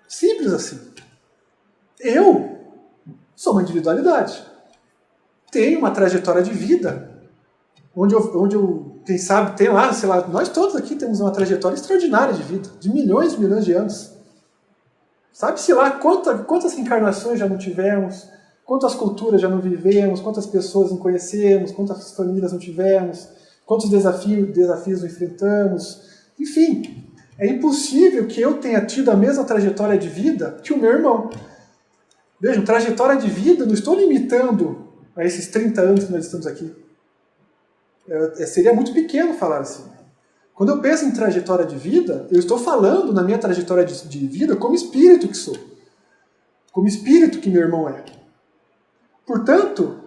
S3: Simples assim. Eu sou uma individualidade. Tenho uma trajetória de vida onde eu, quem sabe, tem lá, sei lá, nós todos aqui temos uma trajetória extraordinária de vida, de milhões e milhões de anos. Sabe-se lá quantas encarnações já não tivemos, quantas culturas já não vivemos, quantas pessoas não conhecemos, quantas famílias não tivemos, quantos desafios não enfrentamos. Enfim, é impossível que eu tenha tido a mesma trajetória de vida que o meu irmão. Vejam, trajetória de vida, não estou limitando a esses 30 anos que nós estamos aqui. Seria muito pequeno falar assim. Quando eu penso em trajetória de vida, eu estou falando na minha trajetória de vida como espírito que sou. Como espírito que meu irmão é. Portanto,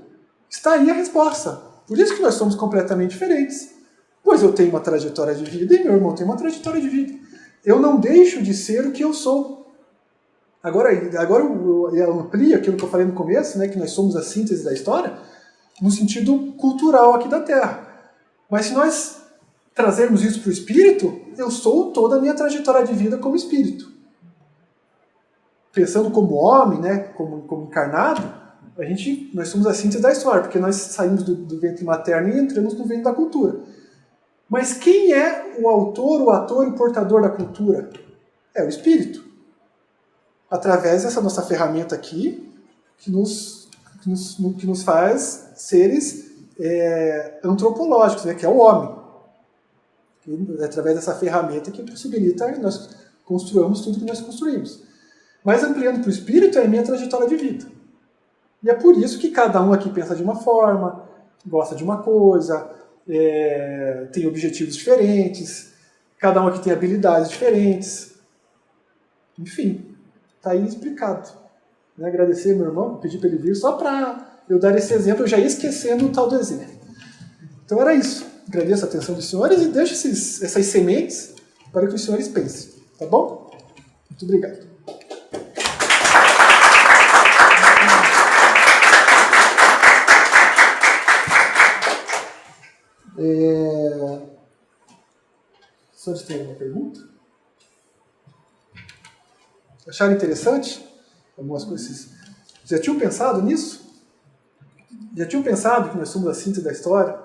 S3: está aí a resposta. Por isso que nós somos completamente diferentes. Pois eu tenho uma trajetória de vida e meu irmão tem uma trajetória de vida. Eu não deixo de ser o que eu sou. Agora eu amplio aquilo que eu falei no começo, né, que nós somos a síntese da história, no sentido cultural aqui da Terra. Mas se nós trazermos isso para o espírito, eu sou toda a minha trajetória de vida como espírito. Pensando como homem, né, como encarnado, nós somos a síntese da história, porque nós saímos do ventre materno e entramos no ventre da cultura. Mas quem é o autor, o ator e o portador da cultura? É o espírito. Através dessa nossa ferramenta aqui, que nos faz seres antropológicos, né, que é o homem. É através dessa ferramenta que possibilita que nós construamos tudo que nós construímos. Mas ampliando para o espírito é a minha trajetória de vida. E é por isso que cada um aqui pensa de uma forma, gosta de uma coisa, tem objetivos diferentes, cada um aqui tem habilidades diferentes. Enfim, está aí explicado. Agradecer meu irmão, pedir para ele vir só para eu dar esse exemplo, eu já ia esquecendo o tal do exemplo. Então era isso. Agradeço a atenção dos senhores e deixo essas sementes para que os senhores pensem. Tá bom? Muito obrigado. Os senhores têm alguma pergunta? Acharam interessante? Algumas coisas. Já tinham pensado nisso? Já tinham pensado que nós somos a síntese da história?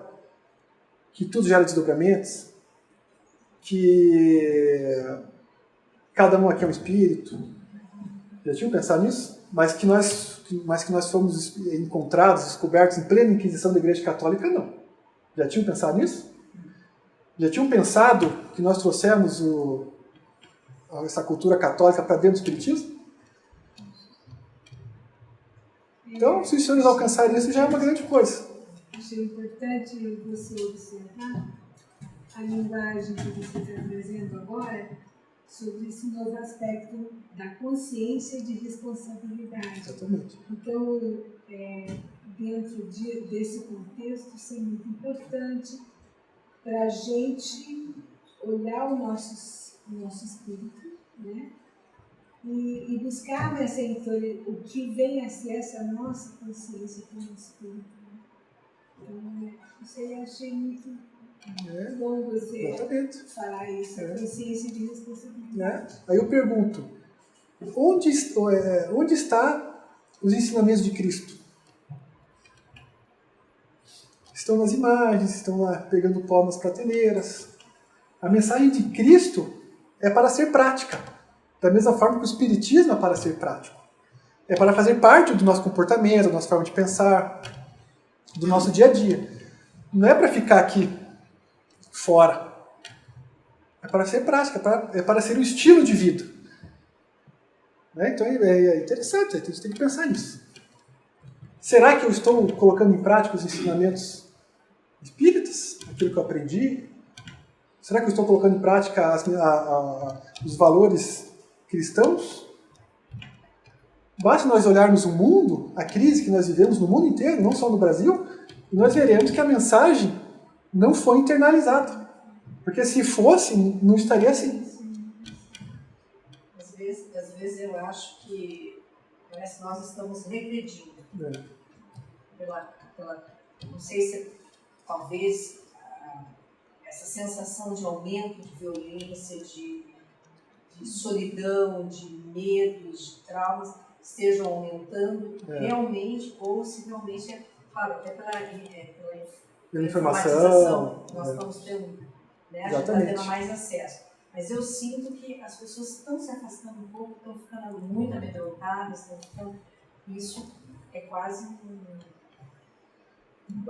S3: Que tudo gera desdobramentos? Que cada um aqui é um espírito? Já tinham pensado nisso? Mas que nós fomos encontrados, descobertos em plena Inquisição da Igreja Católica, não. Já tinham pensado nisso? Já tinham pensado que nós trouxemos essa cultura católica para dentro do espiritismo? Então, se os senhores alcançarem isso, já é uma grande coisa.
S2: Achei importante você observar a linguagem que você está trazendo agora sobre esse novo aspecto da consciência de responsabilidade.
S3: Exatamente.
S2: Então, dentro desse contexto, isso é muito importante para a gente olhar o nosso espírito, né? E buscar nessa o que vem a ser essa nossa consciência como espírito. Então, isso aí eu achei muito bom você falar isso, a consciência de responsabilidade.
S3: Aí eu pergunto, onde estão os ensinamentos de Cristo? Estão nas imagens, estão lá pegando pó nas prateleiras. A mensagem de Cristo é para ser prática. Da mesma forma que o Espiritismo é para ser prático. É para fazer parte do nosso comportamento, da nossa forma de pensar, do nosso dia a dia. Não é para ficar aqui fora. É para ser prática, é para ser o estilo de vida. Então é interessante, a gente tem que pensar nisso. Será que eu estou colocando em prática os ensinamentos espíritas? Aquilo que eu aprendi? Será que eu estou colocando em prática os valores cristãos? Basta nós olharmos o mundo, a crise que nós vivemos no mundo inteiro, não só no Brasil, e nós veremos que a mensagem não foi internalizada. Porque se fosse, não estaria assim.
S5: Às vezes eu acho que parece que nós estamos regredindo. Não sei se talvez essa sensação de aumento de violência, de solidão, de medos, de traumas estejam aumentando realmente, ou se realmente é, claro, até pela
S3: informação,
S5: nós estamos tendo, né, a gente está
S3: exatamente.
S5: tendo mais acesso. Mas eu sinto que as pessoas estão se afastando um pouco, estão ficando muito amedrontadas, estão ficando... Isso é quase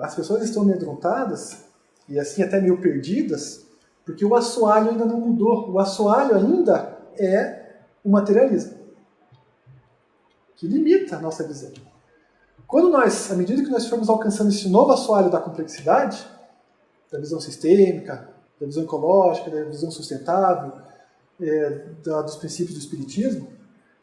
S3: As pessoas estão amedrontadas, e assim até meio perdidas, porque o assoalho ainda não mudou. O assoalho ainda é o materialismo, que limita a nossa visão. Quando nós, à medida que nós formos alcançando esse novo assoalho da complexidade, da visão sistêmica, da visão ecológica, da visão sustentável, dos princípios do espiritismo,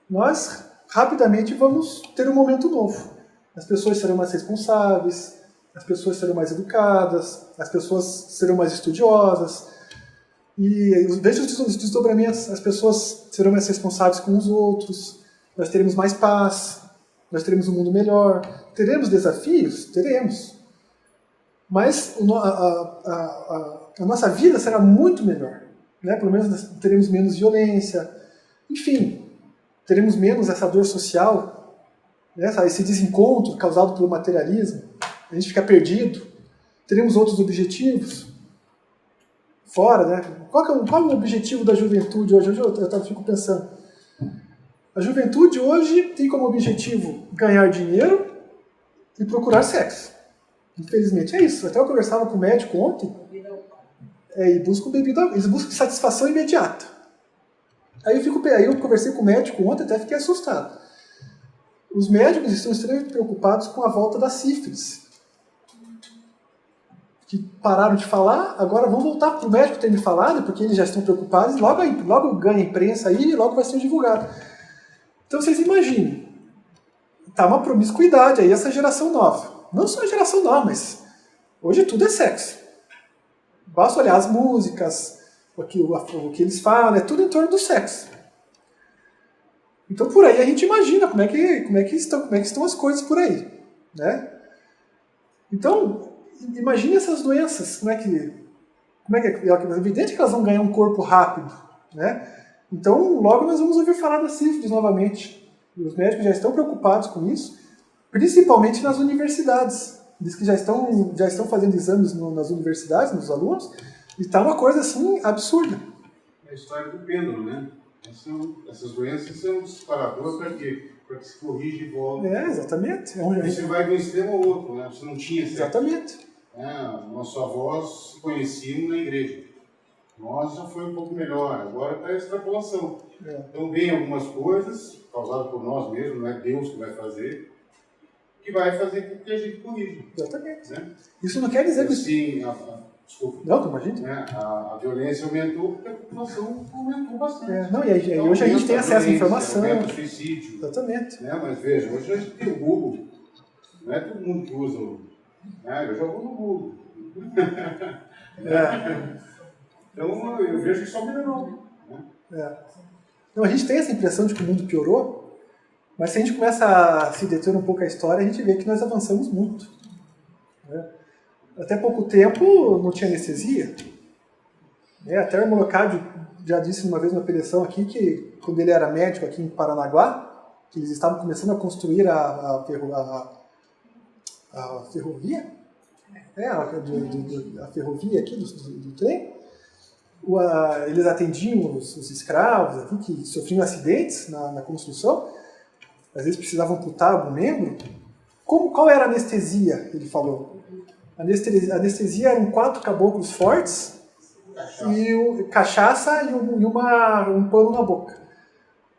S3: nós rapidamente vamos ter um momento novo. As pessoas serão mais responsáveis, as pessoas serão mais educadas, as pessoas serão mais estudiosas, e veja os desdobramentos, as pessoas serão mais responsáveis com os outros, nós teremos mais paz, nós teremos um mundo melhor, teremos desafios? Teremos. Mas a nossa vida será muito melhor, né? Pelo menos teremos menos violência, enfim, teremos menos essa dor social, né? Esse desencontro causado pelo materialismo, a gente fica perdido, teremos outros objetivos fora, né? Qual é o objetivo da juventude hoje? Hoje eu fico pensando, a juventude hoje tem como objetivo ganhar dinheiro e procurar sexo. Infelizmente é isso. Até eu conversava com o médico ontem, e buscam bebida, eles buscam satisfação imediata. Aí eu conversei com o médico ontem, até fiquei assustado. Os médicos estão extremamente preocupados com a volta da sífilis. Que pararam de falar, agora vão voltar para o médico ter me falado, porque eles já estão preocupados, e logo ganha a imprensa aí e logo vai ser divulgado. Então vocês imaginem, tá uma promiscuidade aí, essa geração nova. Não só a geração nova, mas hoje tudo é sexo. Basta olhar as músicas, o que eles falam, é tudo em torno do sexo. Então por aí a gente imagina como é que estão as coisas por aí, né? Então, imagine essas doenças, como é que é evidente que elas vão ganhar um corpo rápido, né? Então, logo nós vamos ouvir falar da sífilis novamente. E os médicos já estão preocupados com isso, principalmente nas universidades. Diz que já estão fazendo exames nas universidades, nos alunos, e está uma coisa assim absurda.
S6: É a história do pêndulo, né? Essas doenças são um disparador para quê? Para que se corrija de volta.
S3: Exatamente.
S6: Você vai de um extremo ao outro, né? Você não tinha sexo.
S3: Exatamente.
S6: Nossos avós se conheciam na igreja. Nós já foi um pouco melhor, agora está a extrapolação. Então vem algumas coisas, causadas por nós mesmos, não é Deus que vai fazer com que a gente corrija.
S3: Exatamente.
S6: Né?
S3: Isso não quer dizer que...
S6: Assim, desculpa.
S3: Não, imagina.
S6: A violência aumentou porque a população aumentou bastante.
S3: E hoje a gente tem acesso à informação.
S6: Aumenta o suicídio.
S3: Exatamente.
S6: Né? Mas veja, hoje a gente tem o Google. Não é todo mundo que usa o... eu já vou no Google. Então eu vejo que só melhorou. Né?
S3: Então a gente tem essa impressão de que o mundo piorou, mas se a gente começa a se deter um pouco a história, a gente vê que nós avançamos muito. Né? Até pouco tempo não tinha anestesia. Até o irmão Leocádio já disse uma vez numa preleção aqui que quando ele era médico aqui em Paranaguá, que eles estavam começando a construir a ferrovia, a ferrovia aqui do trem, eles atendiam os escravos aqui que sofriam acidentes na construção, às vezes precisavam amputar algum membro. Qual era a anestesia? Ele falou. A anestesia eram 4 caboclos fortes, cachaça e um pano na boca.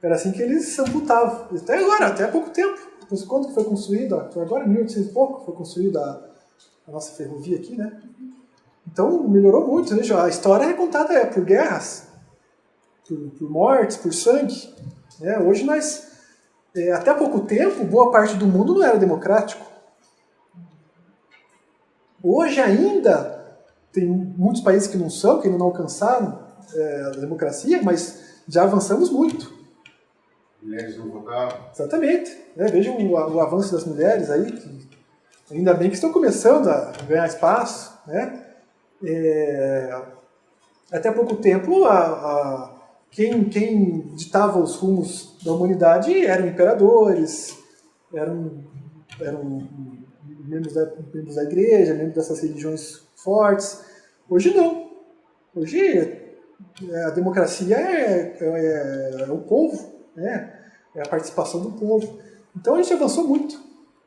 S3: Era assim que eles amputavam. Até agora, até há pouco tempo. Depois, quando foi construída? Foi agora, em 1800 e pouco, foi construída a nossa ferrovia aqui, né? Então, melhorou muito. Né? A história é contada por guerras, por mortes, por sangue. Hoje nós Até há pouco tempo, boa parte do mundo não era democrático. Hoje ainda tem muitos países que não são, que ainda não alcançaram a democracia, mas já avançamos muito.
S6: Mulheres não votavam.
S3: Exatamente. Vejam o avanço das mulheres aí, que ainda bem que estão começando a ganhar espaço. Né? Até há pouco tempo, quem ditava os rumos da humanidade eram imperadores, eram membros da igreja, membros dessas religiões fortes. Hoje não. Hoje a democracia é o povo, né? É a participação do povo. Então a gente avançou muito,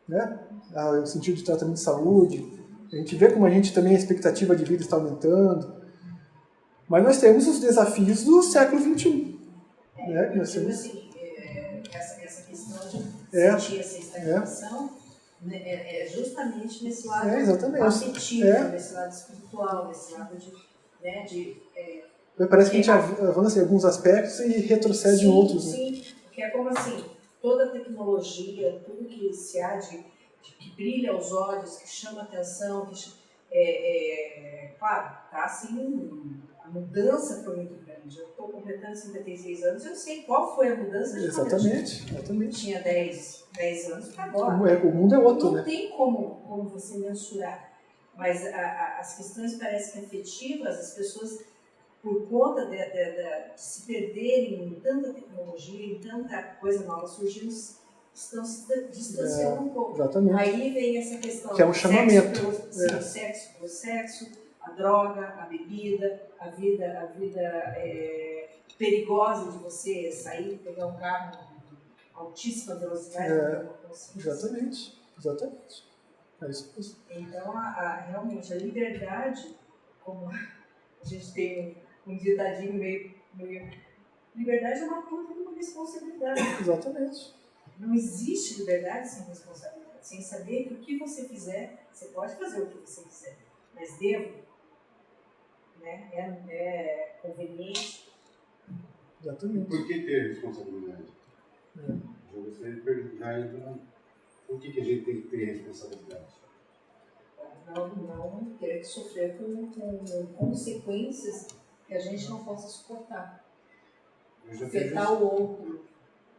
S3: né? No sentido de tratamento de saúde. A gente vê como a expectativa de vida está aumentando. Mas nós temos os desafios do século XXI. Né?
S5: Eu digo assim, essa questão de sentir essa estagnação é justamente nesse lado afetivo, nesse lado espiritual, nesse lado
S3: parece que a gente avança em alguns aspectos e retrocede em outros.
S5: Sim, né? Porque é como assim, toda a tecnologia, tudo que se há que brilha aos olhos, que chama atenção, claro, tá assim, a mudança foi muito grande. Eu estou completando 56 anos, eu sei qual foi a mudança.
S3: Exatamente.
S5: Tinha 10 anos para agora.
S3: O mundo é outro,
S5: Não tem como você mensurar. Mas as questões parecem que afetivas, as pessoas, por conta de se perderem em tanta tecnologia, em tanta coisa nova surgindo, estão se distanciando um pouco.
S3: Exatamente.
S5: Aí vem essa questão
S3: que é um chamamento.
S5: Sexo pelo sexo, a droga, a bebida, a vida perigosa de você sair, pegar um carro em altíssima velocidade.
S3: Exatamente. É isso mesmo.
S5: Então, realmente, a liberdade, como a gente tem um ditadinho meio... Liberdade é uma puta de uma responsabilidade.
S3: Exatamente.
S5: Não existe liberdade sem responsabilidade, sem saber que o que você fizer, você pode fazer o que você quiser, mas devo, né? É conveniente.
S3: Exatamente.
S6: Por que ter responsabilidade? Eu gostaria de perguntar, então, por que a gente tem que ter responsabilidade?
S5: Não ter que sofrer com consequências que a gente não possa suportar. Afetar o outro.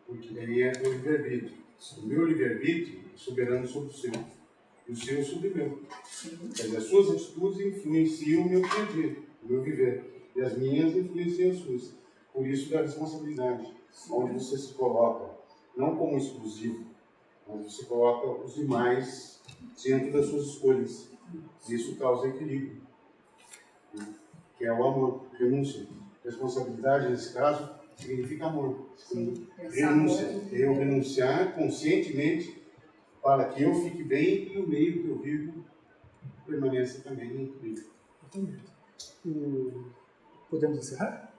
S6: Porque daí entra o livre-arbítrio. O meu livre-arbítrio é soberano sobre o seu. E o seu sobre o meu. Quer dizer, as suas atitudes influenciam o meu dia a dia, o meu viver. E as minhas influenciam as suas. Por isso da responsabilidade. Onde você se coloca, não como exclusivo, mas você coloca os demais dentro das suas escolhas. Isso causa equilíbrio. Que é o amor, renúncia. Responsabilidade, nesse caso, significa amor. Renúncia. Eu renunciar conscientemente para que eu fique bem e o meio que eu vivo permaneça também em equilíbrio.
S3: Podemos encerrar?